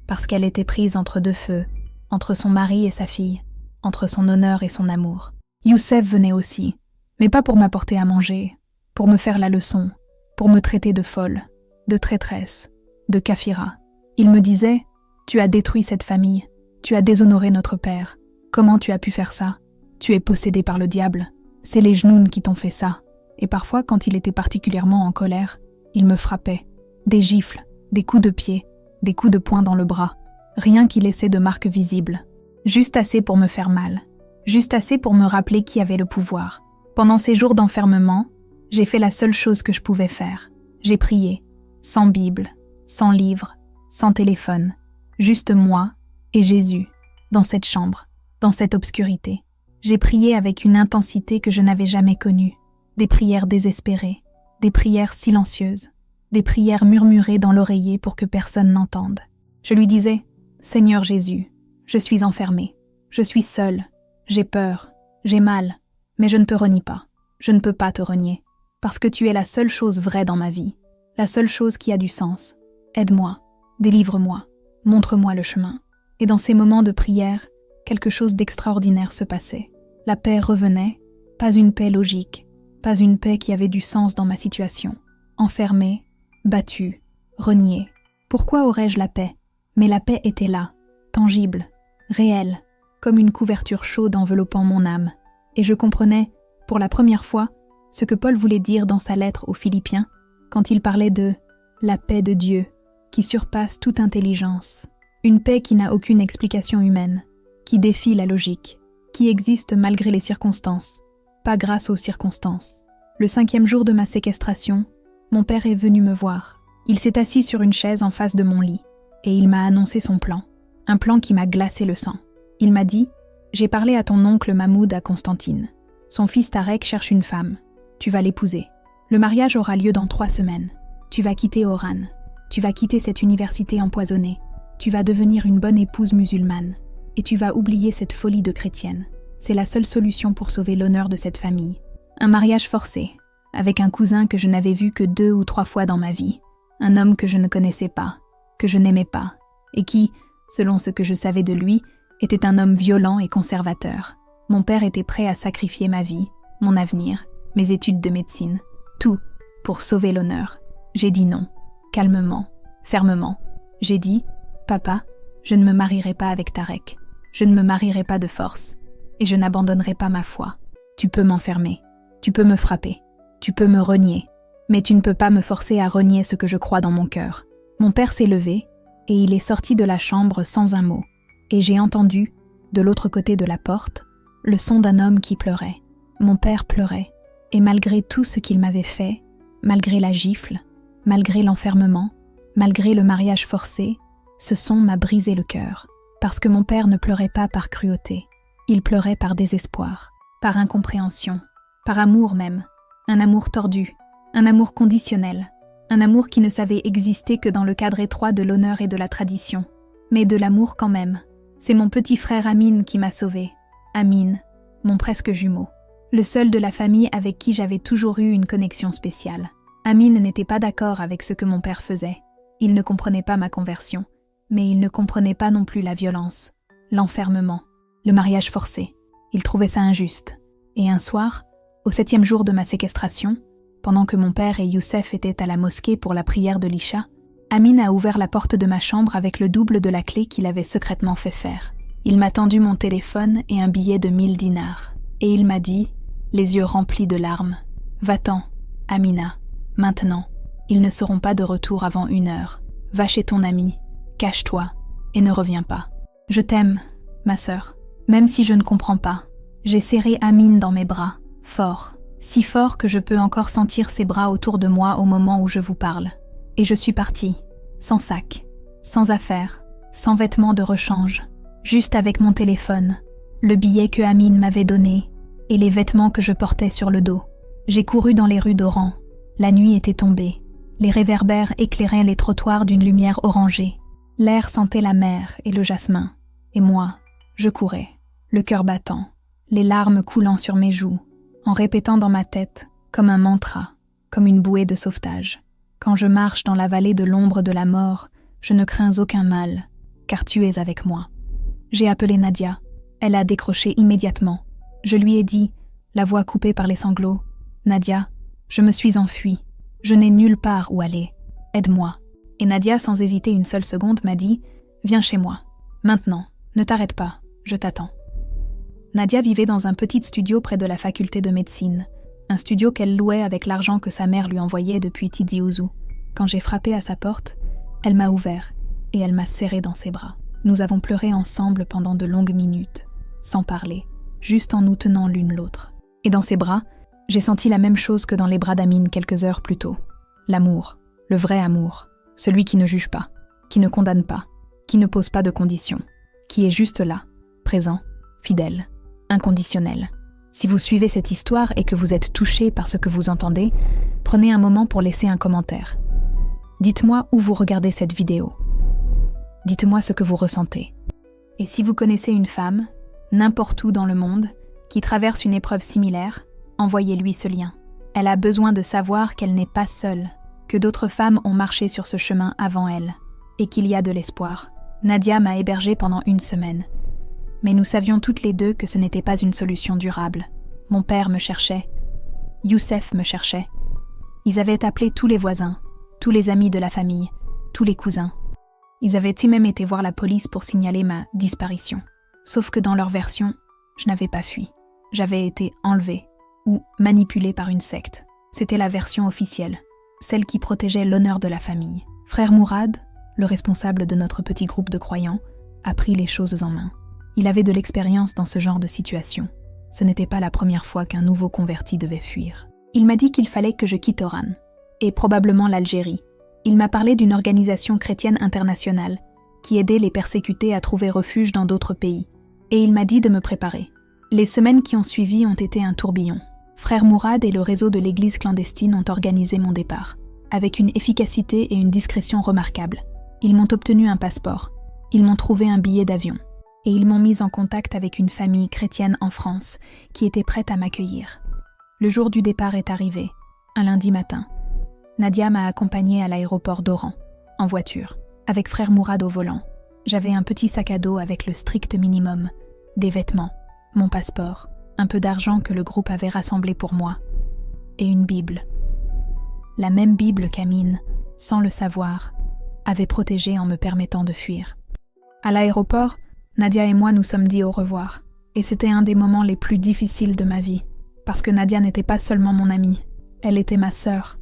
parce qu'elle était prise entre 2 feux, entre son mari et sa fille, entre son honneur et son amour. Youssef venait aussi, mais pas pour m'apporter à manger, pour me faire la leçon, pour me traiter de folle, de traîtresse, de kafira. Il me disait « Tu as détruit cette famille, tu as déshonoré notre père. Comment tu as pu faire ça? Tu es possédé par le diable. C'est les genoux qui t'ont fait ça. » Et parfois, quand il était particulièrement en colère, il me frappait. Des gifles, des coups de pied, des coups de poing dans le bras, rien qui laissait de marques visibles. Juste assez pour me faire mal, juste assez pour me rappeler qui avait le pouvoir. Pendant ces jours d'enfermement, j'ai fait la seule chose que je pouvais faire. J'ai prié, sans Bible, sans livre, sans téléphone, juste moi et Jésus, dans cette chambre, dans cette obscurité. J'ai prié avec une intensité que je n'avais jamais connue, des prières désespérées, des prières silencieuses, des prières murmurées dans l'oreiller pour que personne n'entende. Je lui disais, « Seigneur Jésus, je suis enfermée, je suis seule, j'ai peur, j'ai mal, mais je ne te renie pas, je ne peux pas te renier, parce que tu es la seule chose vraie dans ma vie, la seule chose qui a du sens. Aide-moi, délivre-moi, montre-moi le chemin. » Et dans ces moments de prière, quelque chose d'extraordinaire se passait. La paix revenait, pas une paix logique, pas une paix qui avait du sens dans ma situation. Enfermée, battue, reniée. Pourquoi aurais-je la paix? Mais la paix était là, tangible, réelle, comme une couverture chaude enveloppant mon âme. Et je comprenais, pour la première fois, ce que Paul voulait dire dans sa lettre aux Philippiens, quand il parlait de « la paix de Dieu » qui surpasse toute intelligence. Une paix qui n'a aucune explication humaine, qui défie la logique, qui existe malgré les circonstances, pas grâce aux circonstances. Le 5e jour de ma séquestration, mon père est venu me voir. Il s'est assis sur une chaise en face de mon lit, et il m'a annoncé son plan, un plan qui m'a glacé le sang. Il m'a dit « J'ai parlé à ton oncle Mahmoud à Constantine. Son fils Tarek cherche une femme. Tu vas l'épouser. Le mariage aura lieu dans 3 semaines. Tu vas quitter Oran. Tu vas quitter cette université empoisonnée. Tu vas devenir une bonne épouse musulmane. Et tu vas oublier cette folie de chrétienne. C'est la seule solution pour sauver l'honneur de cette famille. Un mariage forcé, avec un cousin que je n'avais vu que 2 ou 3 fois dans ma vie. Un homme que je ne connaissais pas, que je n'aimais pas, et qui, selon ce que je savais de lui, était un homme violent et conservateur. Mon père était prêt à sacrifier ma vie, mon avenir, mes études de médecine, tout, pour sauver l'honneur. J'ai dit non, calmement, fermement. J'ai dit « Papa, je ne me marierai pas avec Tarek. Je ne me marierai pas de force. Et je n'abandonnerai pas ma foi. Tu peux m'enfermer. Tu peux me frapper. Tu peux me renier. Mais tu ne peux pas me forcer à renier ce que je crois dans mon cœur. » Mon père s'est levé, et il est sorti de la chambre sans un mot. Et j'ai entendu, de l'autre côté de la porte, le son d'un homme qui pleurait. Mon père pleurait. Et malgré tout ce qu'il m'avait fait, malgré la gifle, malgré l'enfermement, malgré le mariage forcé, ce son m'a brisé le cœur. Parce que mon père ne pleurait pas par cruauté. Il pleurait par désespoir, par incompréhension, par amour même. Un amour tordu, un amour conditionnel, un amour qui ne savait exister que dans le cadre étroit de l'honneur et de la tradition. Mais de l'amour quand même. C'est mon petit frère Amine qui m'a sauvée. Amine, mon presque jumeau. Le seul de la famille avec qui j'avais toujours eu une connexion spéciale. Amine n'était pas d'accord avec ce que mon père faisait. Il ne comprenait pas ma conversion. Mais il ne comprenait pas non plus la violence, l'enfermement, le mariage forcé. Il trouvait ça injuste. Et un soir, au 7e jour de ma séquestration, pendant que mon père et Youssef étaient à la mosquée pour la prière de l'Isha, Amine a ouvert la porte de ma chambre avec le double de la clé qu'il avait secrètement fait faire. Il m'a tendu mon téléphone et un billet de 1000 dinars. Et il m'a dit, les yeux remplis de larmes, « Va-t'en, Amina, maintenant. Ils ne seront pas de retour avant 1 heure. Va chez ton ami. Cache-toi et ne reviens pas. Je t'aime, ma sœur, même si je ne comprends pas. » J'ai serré Amine dans mes bras, fort, si fort que je peux encore sentir ses bras autour de moi au moment où je vous parle. Et je suis partie, sans sac, sans affaires, sans vêtements de rechange, juste avec mon téléphone, le billet que Amine m'avait donné et les vêtements que je portais sur le dos. J'ai couru dans les rues d'Oran. La nuit était tombée. Les réverbères éclairaient les trottoirs d'une lumière orangée. L'air sentait la mer et le jasmin. Et moi, je courais, le cœur battant, les larmes coulant sur mes joues, en répétant dans ma tête, comme un mantra, comme une bouée de sauvetage. Quand je marche dans la vallée de l'ombre de la mort, je ne crains aucun mal, car tu es avec moi. J'ai appelé Nadia. Elle a décroché immédiatement. Je lui ai dit, la voix coupée par les sanglots, « Nadia, je me suis enfuie. Je n'ai nulle part où aller. Aide-moi. » Et Nadia, sans hésiter une seule seconde, m'a dit « Viens chez moi. Maintenant. Ne t'arrête pas. Je t'attends. » Nadia vivait dans un petit studio près de la faculté de médecine. Un studio qu'elle louait avec l'argent que sa mère lui envoyait depuis Tizi Ouzou. Quand j'ai frappé à sa porte, Elle m'a ouvert et elle m'a serré dans ses bras. Nous avons pleuré ensemble pendant de longues minutes, sans parler, juste en nous tenant l'une l'autre. Et dans ses bras, j'ai senti la même chose que dans les bras d'Amine quelques heures plus tôt. L'amour, le vrai amour, celui qui ne juge pas, qui ne condamne pas, qui ne pose pas de conditions, qui est juste là, présent, fidèle, inconditionnel. Si vous suivez cette histoire et que vous êtes touché par ce que vous entendez, prenez un moment pour laisser un commentaire. Dites-moi où vous regardez cette vidéo. Dites-moi ce que vous ressentez. Et si vous connaissez une femme, n'importe où dans le monde, qui traverse une épreuve similaire, envoyez-lui ce lien. Elle a besoin de savoir qu'elle n'est pas seule, que d'autres femmes ont marché sur ce chemin avant elle, et qu'il y a de l'espoir. Nadia m'a hébergée pendant 1 semaine. Mais nous savions toutes les deux que ce n'était pas une solution durable. Mon père me cherchait. Youssef me cherchait. Ils avaient appelé tous les voisins, tous les amis de la famille, tous les cousins. Ils avaient même été voir la police pour signaler ma disparition. Sauf que dans leur version, je n'avais pas fui. J'avais été enlevée ou manipulée par une secte. C'était la version officielle, celle qui protégeait l'honneur de la famille. Frère Mourad, le responsable de notre petit groupe de croyants, a pris les choses en main. Il avait de l'expérience dans ce genre de situation. Ce n'était pas la première fois qu'un nouveau converti devait fuir. Il m'a dit qu'il fallait que je quitte Oran, et probablement l'Algérie. Il m'a parlé d'une organisation chrétienne internationale qui aidait les persécutés à trouver refuge dans d'autres pays. Et il m'a dit de me préparer. Les semaines qui ont suivi ont été un tourbillon. Frère Mourad et le réseau de l'église clandestine ont organisé mon départ, avec une efficacité et une discrétion remarquables. Ils m'ont obtenu un passeport, ils m'ont trouvé un billet d'avion, et ils m'ont mis en contact avec une famille chrétienne en France qui était prête à m'accueillir. Le jour du départ est arrivé, un lundi matin. Nadia m'a accompagnée à l'aéroport d'Oran, en voiture, avec frère Mourad au volant. J'avais un petit sac à dos avec le strict minimum, des vêtements, mon passeport, un peu d'argent que le groupe avait rassemblé pour moi, et une Bible. La même Bible qu'Amine, sans le savoir, avait protégée en me permettant de fuir. À l'aéroport, Nadia et moi nous sommes dit au revoir, et c'était un des moments les plus difficiles de ma vie, parce que Nadia n'était pas seulement mon amie, elle était ma sœur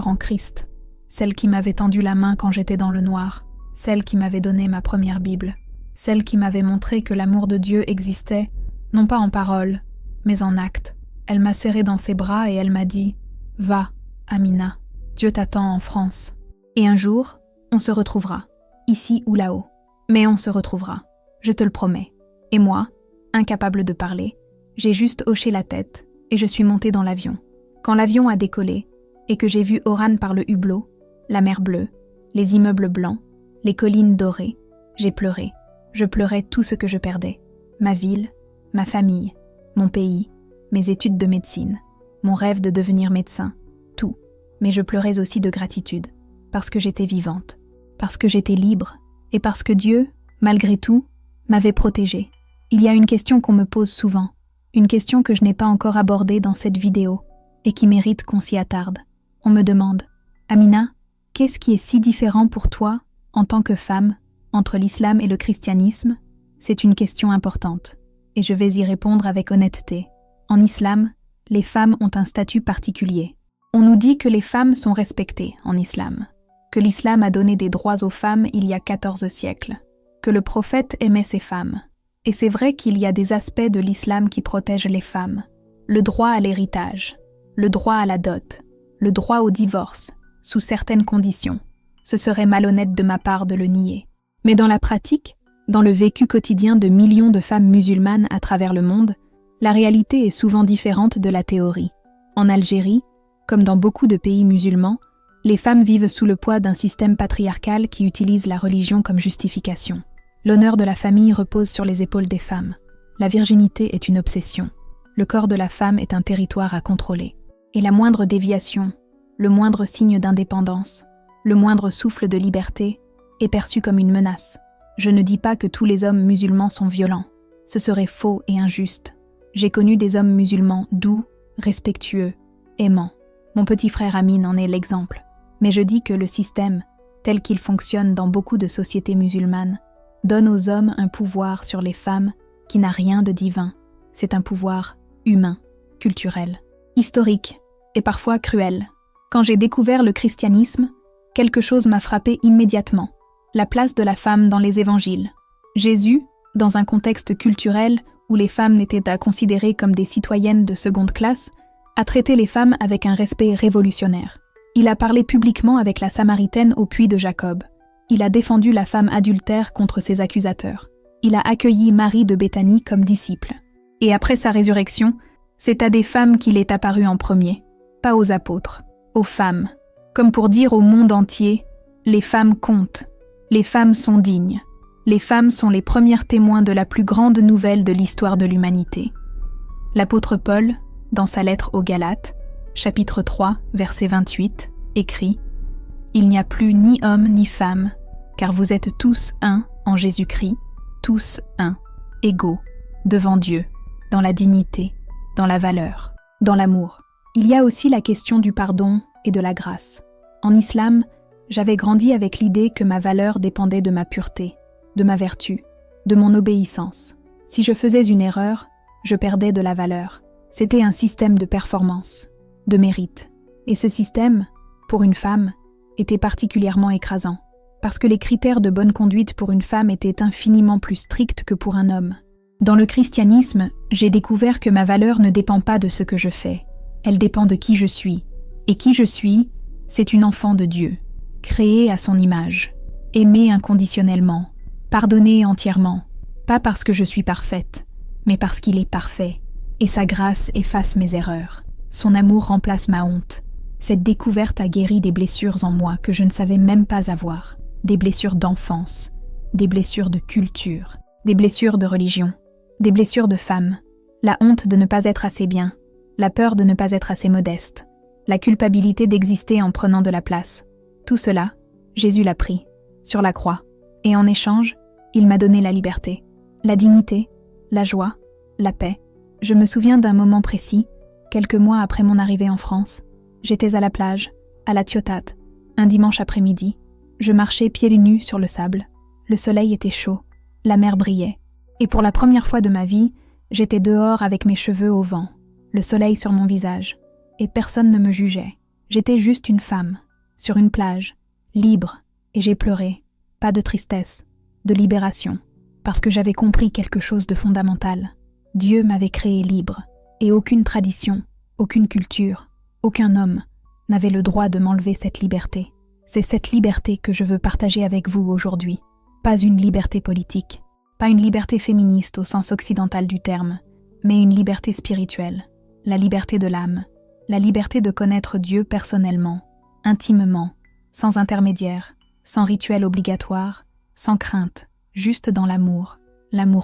en Christ, celle qui m'avait tendu la main quand j'étais dans le noir, celle qui m'avait donné ma première Bible, celle qui m'avait montré que l'amour de Dieu existait, non pas en paroles, mais en actes. Elle m'a serré dans ses bras et elle m'a dit « Va, Amina, Dieu t'attend en France. Et un jour, on se retrouvera, ici ou là-haut. Mais on se retrouvera, je te le promets. » Et moi, incapable de parler, j'ai juste hoché la tête et je suis montée dans l'avion. Quand l'avion a décollé et que j'ai vu Oran par le hublot, la mer bleue, les immeubles blancs, les collines dorées, j'ai pleuré. Je pleurais tout ce que je perdais. Ma ville, ma famille, mon pays, mes études de médecine, mon rêve de devenir médecin, tout. Mais je pleurais aussi de gratitude, parce que j'étais vivante, parce que j'étais libre, et parce que Dieu, malgré tout, m'avait protégée. Il y a une question qu'on me pose souvent, une question que je n'ai pas encore abordée dans cette vidéo, et qui mérite qu'on s'y attarde. On me demande, Amina, qu'est-ce qui est si différent pour toi, en tant que femme, entre l'islam et le christianisme? C'est une question importante, et je vais y répondre avec honnêteté. En islam, les femmes ont un statut particulier. On nous dit que les femmes sont respectées en islam, que l'islam a donné des droits aux femmes il y a 14 siècles, que le prophète aimait ses femmes. Et c'est vrai qu'il y a des aspects de l'islam qui protègent les femmes. Le droit à l'héritage, le droit à la dot, le droit au divorce, sous certaines conditions. Ce serait malhonnête de ma part de le nier. Mais dans la pratique, dans le vécu quotidien de millions de femmes musulmanes à travers le monde, la réalité est souvent différente de la théorie. En Algérie, comme dans beaucoup de pays musulmans, les femmes vivent sous le poids d'un système patriarcal qui utilise la religion comme justification. L'honneur de la famille repose sur les épaules des femmes. La virginité est une obsession. Le corps de la femme est un territoire à contrôler. Et la moindre déviation, le moindre signe d'indépendance, le moindre souffle de liberté est perçu comme une menace. Je ne dis pas que tous les hommes musulmans sont violents. Ce serait faux et injuste. J'ai connu des hommes musulmans doux, respectueux, aimants. Mon petit frère Amine en est l'exemple. Mais je dis que le système, tel qu'il fonctionne dans beaucoup de sociétés musulmanes, donne aux hommes un pouvoir sur les femmes qui n'a rien de divin. C'est un pouvoir humain, culturel, historique et parfois cruel. Quand j'ai découvert le christianisme, quelque chose m'a frappé immédiatement. La place de la femme dans les évangiles. Jésus, dans un contexte culturel où les femmes n'étaient à considérer comme des citoyennes de seconde classe, a traité les femmes avec un respect révolutionnaire. Il a parlé publiquement avec la Samaritaine au puits de Jacob. Il a défendu la femme adultère contre ses accusateurs. Il a accueilli Marie de Béthanie comme disciple. Et après sa résurrection, c'est à des femmes qu'il est apparu en premier, pas aux apôtres, aux femmes. Comme pour dire au monde entier, les femmes comptent, les femmes sont dignes. Les femmes sont les premières témoins de la plus grande nouvelle de l'histoire de l'humanité. L'apôtre Paul, dans sa lettre aux Galates, chapitre 3, verset 28, écrit « Il n'y a plus ni homme ni femme, car vous êtes tous un en Jésus-Christ, tous un, égaux, devant Dieu, dans la dignité, dans la valeur, dans l'amour. » Il y a aussi la question du pardon et de la grâce. En islam, j'avais grandi avec l'idée que ma valeur dépendait de ma pureté, de ma vertu, de mon obéissance. Si je faisais une erreur, je perdais de la valeur. C'était un système de performance, de mérite. Et ce système, pour une femme, était particulièrement écrasant, parce que les critères de bonne conduite pour une femme étaient infiniment plus stricts que pour un homme. Dans le christianisme, j'ai découvert que ma valeur ne dépend pas de ce que je fais, elle dépend de qui je suis. Et qui je suis, c'est une enfant de Dieu, créée à son image, aimée inconditionnellement, pardonnée entièrement, pas parce que je suis parfaite, mais parce qu'il est parfait, et sa grâce efface mes erreurs. Son amour remplace ma honte. Cette découverte a guéri des blessures en moi que je ne savais même pas avoir, des blessures d'enfance, des blessures de culture, des blessures de religion, des blessures de femme, la honte de ne pas être assez bien, la peur de ne pas être assez modeste, la culpabilité d'exister en prenant de la place. Tout cela, Jésus l'a pris, sur la croix, et en échange, il m'a donné la liberté, la dignité, la joie, la paix. Je me souviens d'un moment précis, quelques mois après mon arrivée en France. J'étais à la plage, à la Ciotat, un dimanche après-midi. Je marchais pieds nus sur le sable. Le soleil était chaud, la mer brillait. Et pour la première fois de ma vie, j'étais dehors avec mes cheveux au vent, le soleil sur mon visage. Et personne ne me jugeait. J'étais juste une femme, sur une plage, libre, et j'ai pleuré. Pas de tristesse, de libération, parce que j'avais compris quelque chose de fondamental. Dieu m'avait créé libre, et aucune tradition, aucune culture, aucun homme n'avait le droit de m'enlever cette liberté. C'est cette liberté que je veux partager avec vous aujourd'hui. Pas une liberté politique, pas une liberté féministe au sens occidental du terme, mais une liberté spirituelle, la liberté de l'âme, la liberté de connaître Dieu personnellement, intimement, sans intermédiaire, sans rituel obligatoire, sans crainte, juste dans l'amour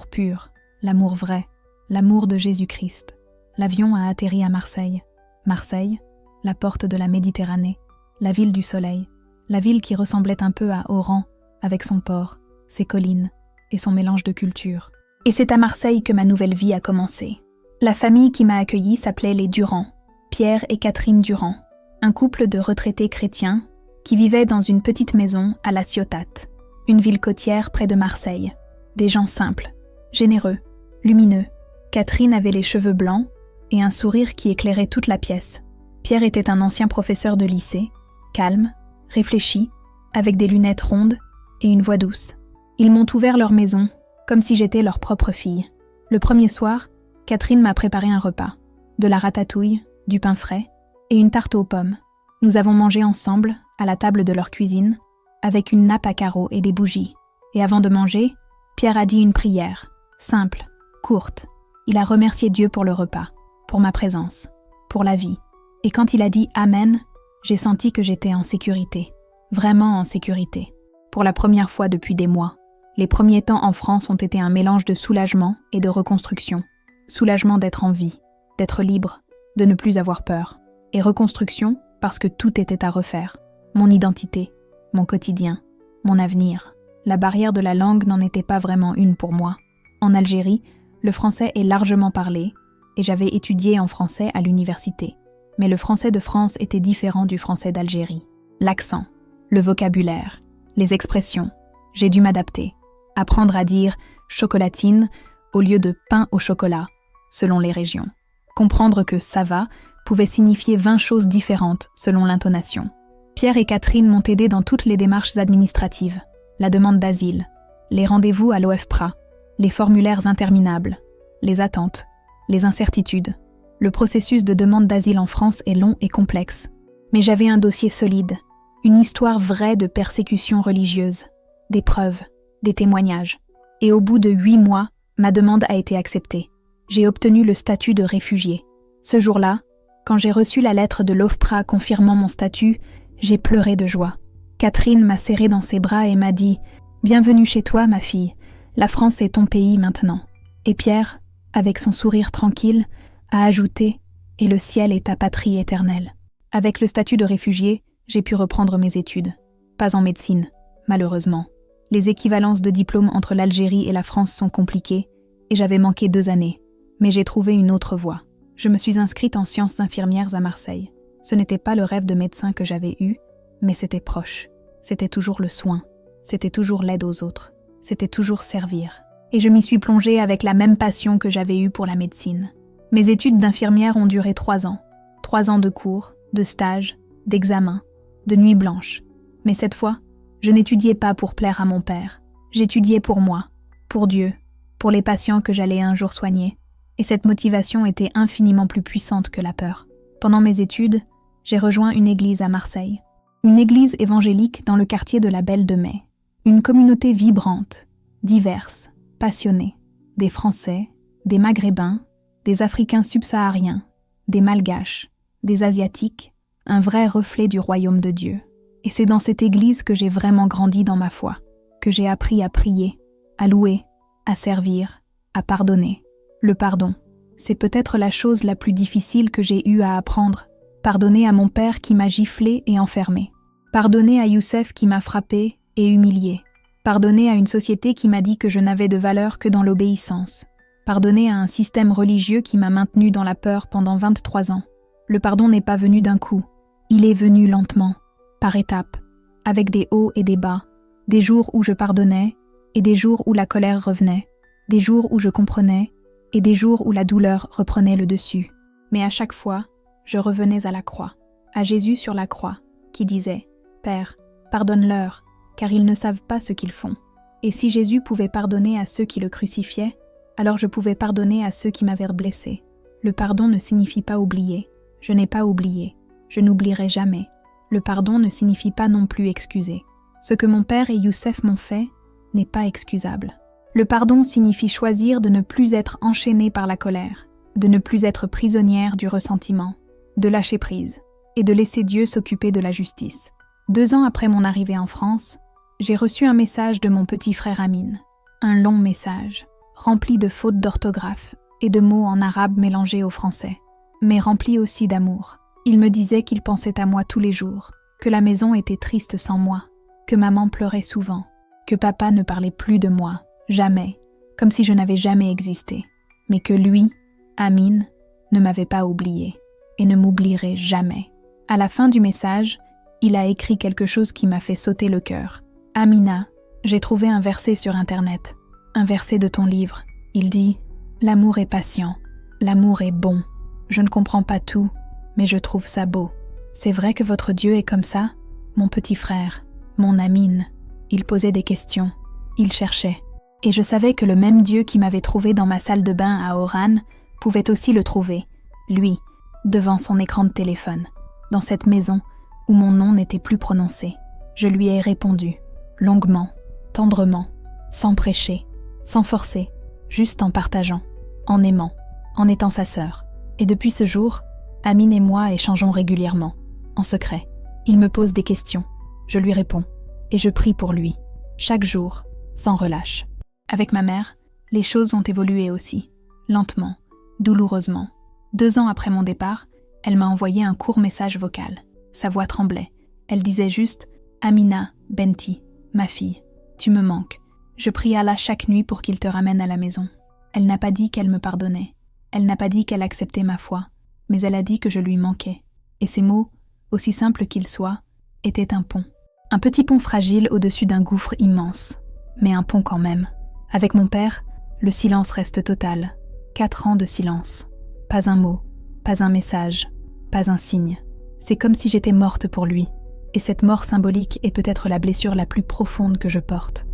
pur, l'amour vrai, l'amour de Jésus-Christ. L'avion a atterri à Marseille. Marseille, la porte de la Méditerranée, la ville du soleil, la ville qui ressemblait un peu à Oran, avec son port, ses collines et son mélange de cultures. Et c'est à Marseille que ma nouvelle vie a commencé. La famille qui m'a accueillie s'appelait les Durand, Pierre et Catherine Durand, un couple de retraités chrétiens qui vivaient dans une petite maison à La Ciotat, une ville côtière près de Marseille. Des gens simples, généreux, lumineux. Catherine avait les cheveux blancs et un sourire qui éclairait toute la pièce. Pierre était un ancien professeur de lycée, calme, réfléchi, avec des lunettes rondes et une voix douce. Ils m'ont ouvert leur maison, comme si j'étais leur propre fille. Le premier soir, Catherine m'a préparé un repas, de la ratatouille, du pain frais et une tarte aux pommes. Nous avons mangé ensemble, à la table de leur cuisine, avec une nappe à carreaux et des bougies. Et avant de manger, Pierre a dit une prière, simple, courte. Il a remercié Dieu pour le repas, pour ma présence, pour la vie. Et quand il a dit « Amen », j'ai senti que j'étais en sécurité, vraiment en sécurité. Pour la première fois depuis des mois, les premiers temps en France ont été un mélange de soulagement et de reconstruction. Soulagement d'être en vie, d'être libre, de ne plus avoir peur. Et reconstruction parce que tout était à refaire. Mon identité, mon quotidien, mon avenir. La barrière de la langue n'en était pas vraiment une pour moi. En Algérie, le français est largement parlé et j'avais étudié en français à l'université. Mais le français de France était différent du français d'Algérie. L'accent, le vocabulaire, les expressions. J'ai dû m'adapter. Apprendre à dire « chocolatine » au lieu de « pain au chocolat », selon les régions. Comprendre que « ça va » pouvait signifier 20 choses différentes selon l'intonation. Pierre et Catherine m'ont aidé dans toutes les démarches administratives, la demande d'asile, les rendez-vous à l'OFPRA, les formulaires interminables, les attentes, les incertitudes. Le processus de demande d'asile en France est long et complexe, mais j'avais un dossier solide, une histoire vraie de persécution religieuse, des preuves, des témoignages. Et au bout de 8 mois, ma demande a été acceptée. J'ai obtenu le statut de réfugié. Ce jour-là, quand j'ai reçu la lettre de l'OFPRA confirmant mon statut, j'ai pleuré de joie. Catherine m'a serrée dans ses bras et m'a dit « Bienvenue chez toi, ma fille. La France est ton pays maintenant. » Et Pierre, avec son sourire tranquille, a ajouté « Et le ciel est ta patrie éternelle. » Avec le statut de réfugié, j'ai pu reprendre mes études. Pas en médecine, malheureusement. Les équivalences de diplômes entre l'Algérie et la France sont compliquées, et j'avais manqué 2 années. Mais j'ai trouvé une autre voie. Je me suis inscrite en sciences infirmières à Marseille. Ce n'était pas le rêve de médecin que j'avais eu, mais c'était proche. C'était toujours le soin. C'était toujours l'aide aux autres. C'était toujours servir. Et je m'y suis plongée avec la même passion que j'avais eue pour la médecine. Mes études d'infirmière ont duré 3 ans. 3 ans de cours, de stages, d'examens, de nuits blanches. Mais cette fois, je n'étudiais pas pour plaire à mon père. J'étudiais pour moi, pour Dieu, pour les patients que j'allais un jour soigner. Et cette motivation était infiniment plus puissante que la peur. Pendant mes études, j'ai rejoint une église à Marseille. Une église évangélique dans le quartier de la Belle de Mai. Une communauté vibrante, diverse, passionnée. Des Français, des Maghrébins, des Africains subsahariens, des Malgaches, des Asiatiques, un vrai reflet du royaume de Dieu. Et c'est dans cette église que j'ai vraiment grandi dans ma foi, que j'ai appris à prier, à louer, à servir, à pardonner. Le pardon, c'est peut-être la chose la plus difficile que j'ai eue à apprendre. Pardonner à mon père qui m'a giflé et enfermé. Pardonner à Youssef qui m'a frappé et humilié. Pardonner à une société qui m'a dit que je n'avais de valeur que dans l'obéissance. Pardonner à un système religieux qui m'a maintenu dans la peur pendant 23 ans. Le pardon n'est pas venu d'un coup. Il est venu lentement, par étapes, avec des hauts et des bas, des jours où je pardonnais et des jours où la colère revenait, des jours où je comprenais et des jours où la douleur reprenait le dessus. Mais à chaque fois, je revenais à la croix, à Jésus sur la croix, qui disait « Père, pardonne-leur, car ils ne savent pas ce qu'ils font. » Et si Jésus pouvait pardonner à ceux qui le crucifiaient, alors je pouvais pardonner à ceux qui m'avaient blessé. Le pardon ne signifie pas oublier. Je n'ai pas oublié. Je n'oublierai jamais. Le pardon ne signifie pas non plus excuser. Ce que mon père et Youssef m'ont fait n'est pas excusable. Le pardon signifie choisir de ne plus être enchaîné par la colère, de ne plus être prisonnière du ressentiment, de lâcher prise et de laisser Dieu s'occuper de la justice. 2 ans après mon arrivée en France, j'ai reçu un message de mon petit frère Amine. Un long message, rempli de fautes d'orthographe et de mots en arabe mélangés au français, mais rempli aussi d'amour. Il me disait qu'il pensait à moi tous les jours, que la maison était triste sans moi, que maman pleurait souvent, que papa ne parlait plus de moi, jamais, comme si je n'avais jamais existé, mais que lui, Amine, ne m'avait pas oublié et ne m'oublierait jamais. À la fin du message, il a écrit quelque chose qui m'a fait sauter le cœur. « Amina, j'ai trouvé un verset sur Internet, un verset de ton livre. Il dit « L'amour est patient, l'amour est bon. Je ne comprends pas tout, mais je trouve ça beau. C'est vrai que votre Dieu est comme ça, mon petit frère, mon Amine. » Il posait des questions, il cherchait. Et je savais que le même Dieu qui m'avait trouvé dans ma salle de bain à Oran pouvait aussi le trouver, lui, devant son écran de téléphone, dans cette maison où mon nom n'était plus prononcé. Je lui ai répondu, longuement, tendrement, sans prêcher, sans forcer, juste en partageant, en aimant, en étant sa sœur. Et depuis ce jour, Amine et moi échangeons régulièrement, en secret. Il me pose des questions, je lui réponds, et je prie pour lui, chaque jour, sans relâche. Avec ma mère, les choses ont évolué aussi, lentement, douloureusement. 2 ans après mon départ, elle m'a envoyé un court message vocal. Sa voix tremblait. Elle disait juste « Amina, Benti, ma fille, tu me manques. Je prie Allah chaque nuit pour qu'il te ramène à la maison. » Elle n'a pas dit qu'elle me pardonnait. Elle n'a pas dit qu'elle acceptait ma foi. Mais elle a dit que je lui manquais. Et ces mots, aussi simples qu'ils soient, étaient un pont. Un petit pont fragile au-dessus d'un gouffre immense. Mais un pont quand même. Avec mon père, le silence reste total. 4 ans de silence. Pas un mot, pas un message, pas un signe. C'est comme si j'étais morte pour lui. Et cette mort symbolique est peut-être la blessure la plus profonde que je porte.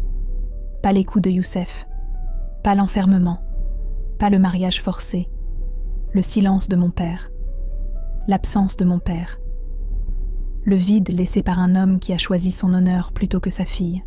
Pas les coups de Youssef, pas l'enfermement, pas le mariage forcé, le silence de mon père, l'absence de mon père, le vide laissé par un homme qui a choisi son honneur plutôt que sa fille.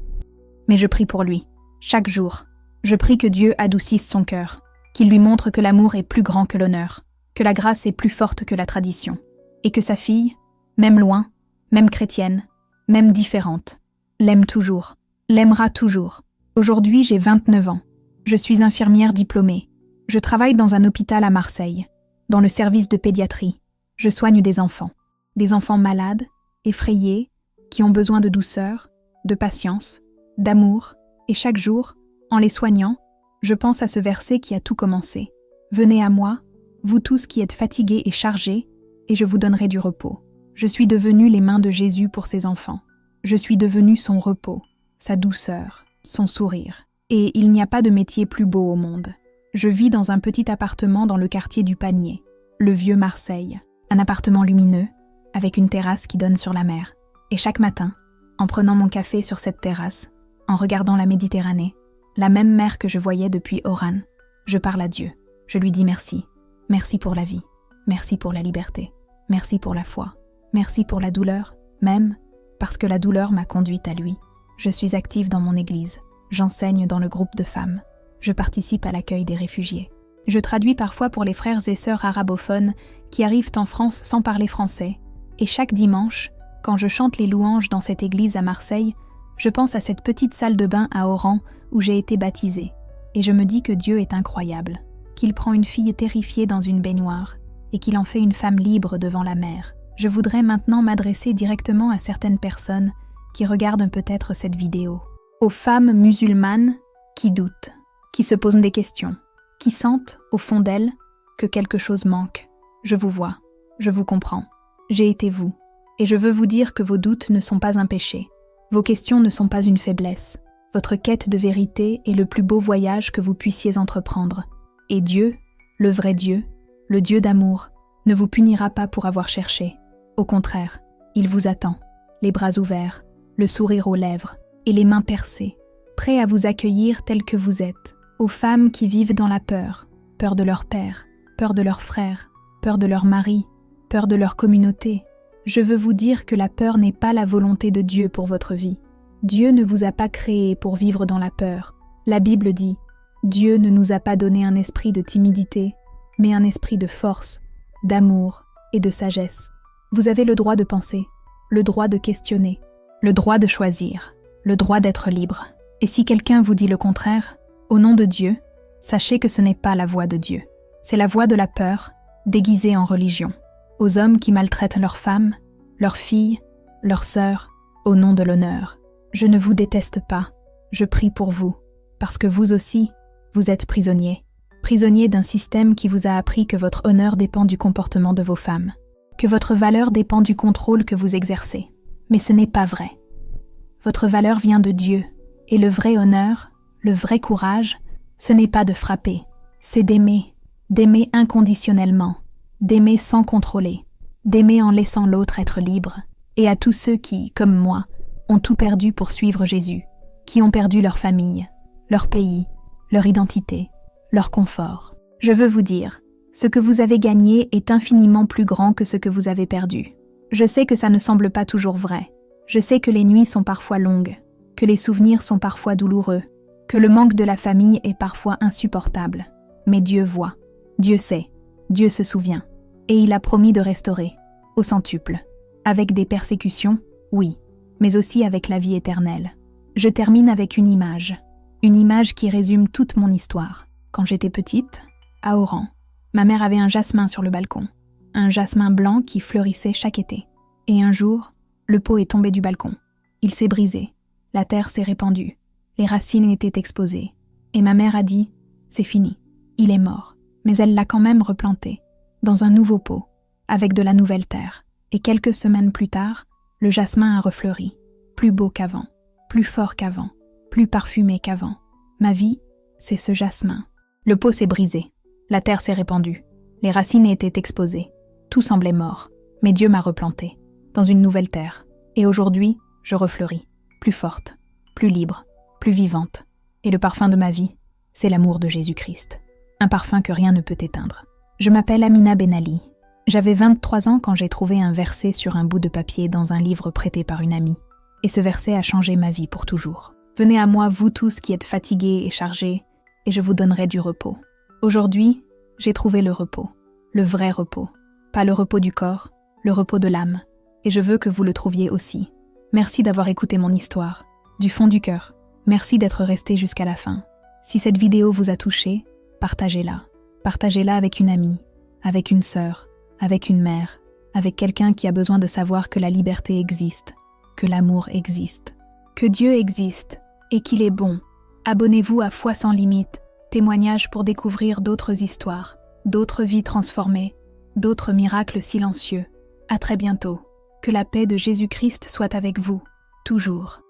Mais je prie pour lui, chaque jour. Je prie que Dieu adoucisse son cœur, qu'il lui montre que l'amour est plus grand que l'honneur, que la grâce est plus forte que la tradition, et que sa fille, même loin, même chrétienne, même différente, l'aime toujours, l'aimera toujours. Aujourd'hui, j'ai 29 ans. Je suis infirmière diplômée. Je travaille dans un hôpital à Marseille, dans le service de pédiatrie. Je soigne des enfants malades, effrayés, qui ont besoin de douceur, de patience, d'amour, et chaque jour, en les soignant, je pense à ce verset qui a tout commencé. Venez à moi, vous tous qui êtes fatigués et chargés, et je vous donnerai du repos. Je suis devenue les mains de Jésus pour ses enfants. Je suis devenue son repos, sa douceur, son sourire. Et il n'y a pas de métier plus beau au monde. Je vis dans un petit appartement dans le quartier du Panier, le vieux Marseille. Un appartement lumineux, avec une terrasse qui donne sur la mer. Et chaque matin, en prenant mon café sur cette terrasse, en regardant la Méditerranée, la même mer que je voyais depuis Oran, je parle à Dieu. Je lui dis merci. Merci pour la vie. Merci pour la liberté. Merci pour la foi. Merci pour la douleur, même parce que la douleur m'a conduite à lui. Je suis active dans mon église. J'enseigne dans le groupe de femmes. Je participe à l'accueil des réfugiés. Je traduis parfois pour les frères et sœurs arabophones qui arrivent en France sans parler français. Et chaque dimanche, quand je chante les louanges dans cette église à Marseille, je pense à cette petite salle de bain à Oran où j'ai été baptisée. Et je me dis que Dieu est incroyable, qu'il prend une fille terrifiée dans une baignoire et qu'il en fait une femme libre devant la mer. Je voudrais maintenant m'adresser directement à certaines personnes qui regardent peut-être cette vidéo. Aux femmes musulmanes qui doutent, qui se posent des questions, qui sentent, au fond d'elles, que quelque chose manque. Je vous vois, je vous comprends. J'ai été vous, et je veux vous dire que vos doutes ne sont pas un péché. Vos questions ne sont pas une faiblesse. Votre quête de vérité est le plus beau voyage que vous puissiez entreprendre. Et Dieu, le vrai Dieu, le Dieu d'amour, ne vous punira pas pour avoir cherché. Au contraire, il vous attend, les bras ouverts, le sourire aux lèvres et les mains percées, prêt à vous accueillir tel que vous êtes. Aux femmes qui vivent dans la peur, peur de leur père, peur de leurs frères, peur de leur mari, peur de leur communauté, je veux vous dire que la peur n'est pas la volonté de Dieu pour votre vie. Dieu ne vous a pas créé pour vivre dans la peur. La Bible dit « Dieu ne nous a pas donné un esprit de timidité, mais un esprit de force, d'amour et de sagesse. » Vous avez le droit de penser, le droit de questionner, le droit de choisir, le droit d'être libre. Et si quelqu'un vous dit le contraire, au nom de Dieu, sachez que ce n'est pas la voix de Dieu. C'est la voix de la peur, déguisée en religion. Aux hommes qui maltraitent leurs femmes, leurs filles, leurs sœurs, au nom de l'honneur. Je ne vous déteste pas, je prie pour vous, parce que vous aussi, vous êtes prisonniers d'un système qui vous a appris que votre honneur dépend du comportement de vos femmes, que votre valeur dépend du contrôle que vous exercez. Mais ce n'est pas vrai. Votre valeur vient de Dieu, et le vrai honneur, le vrai courage, ce n'est pas de frapper, c'est d'aimer inconditionnellement, d'aimer sans contrôler, d'aimer en laissant l'autre être libre, et à tous ceux qui, comme moi, ont tout perdu pour suivre Jésus, qui ont perdu leur famille, leur pays, leur identité, leur confort. Je veux vous dire, ce que vous avez gagné est infiniment plus grand que ce que vous avez perdu. Je sais que ça ne semble pas toujours vrai. Je sais que les nuits sont parfois longues, que les souvenirs sont parfois douloureux, que le manque de la famille est parfois insupportable. Mais Dieu voit, Dieu sait, Dieu se souvient. Et il a promis de restaurer, au centuple. Avec des persécutions, oui, mais aussi avec la vie éternelle. Je termine avec une image qui résume toute mon histoire. Quand j'étais petite, à Oran, ma mère avait un jasmin sur le balcon, un jasmin blanc qui fleurissait chaque été. Et un jour, le pot est tombé du balcon. Il s'est brisé, la terre s'est répandue, les racines étaient exposées. Et ma mère a dit « C'est fini, il est mort ». Mais elle l'a quand même replanté, dans un nouveau pot, avec de la nouvelle terre. Et quelques semaines plus tard, le jasmin a refleuri, plus beau qu'avant, plus fort qu'avant, plus parfumé qu'avant. Ma vie, c'est ce jasmin. Le pot s'est brisé, la terre s'est répandue, les racines étaient exposées, tout semblait mort, mais Dieu m'a replanté, dans une nouvelle terre, Et aujourd'hui, je refleuris, plus forte, plus libre, plus vivante. Et le parfum de ma vie, c'est l'amour de Jésus-Christ. Un parfum que rien ne peut éteindre. Je m'appelle Amina Benali. J'avais 23 ans quand j'ai trouvé un verset sur un bout de papier dans un livre prêté par une amie. Et ce verset a changé ma vie pour toujours. Venez à moi, vous tous qui êtes fatigués et chargés, et je vous donnerai du repos. Aujourd'hui, j'ai trouvé le repos, le vrai repos. Pas le repos du corps, le repos de l'âme. Et je veux que vous le trouviez aussi. Merci d'avoir écouté mon histoire. Du fond du cœur, merci d'être resté jusqu'à la fin. Si cette vidéo vous a touché, partagez-la. Partagez-la avec une amie, avec une sœur, avec une mère, avec quelqu'un qui a besoin de savoir que la liberté existe, que l'amour existe, que Dieu existe et qu'il est bon. Abonnez-vous à Foi sans limite, témoignages pour découvrir d'autres histoires, d'autres vies transformées, d'autres miracles silencieux. À très bientôt. Que la paix de Jésus-Christ soit avec vous, toujours.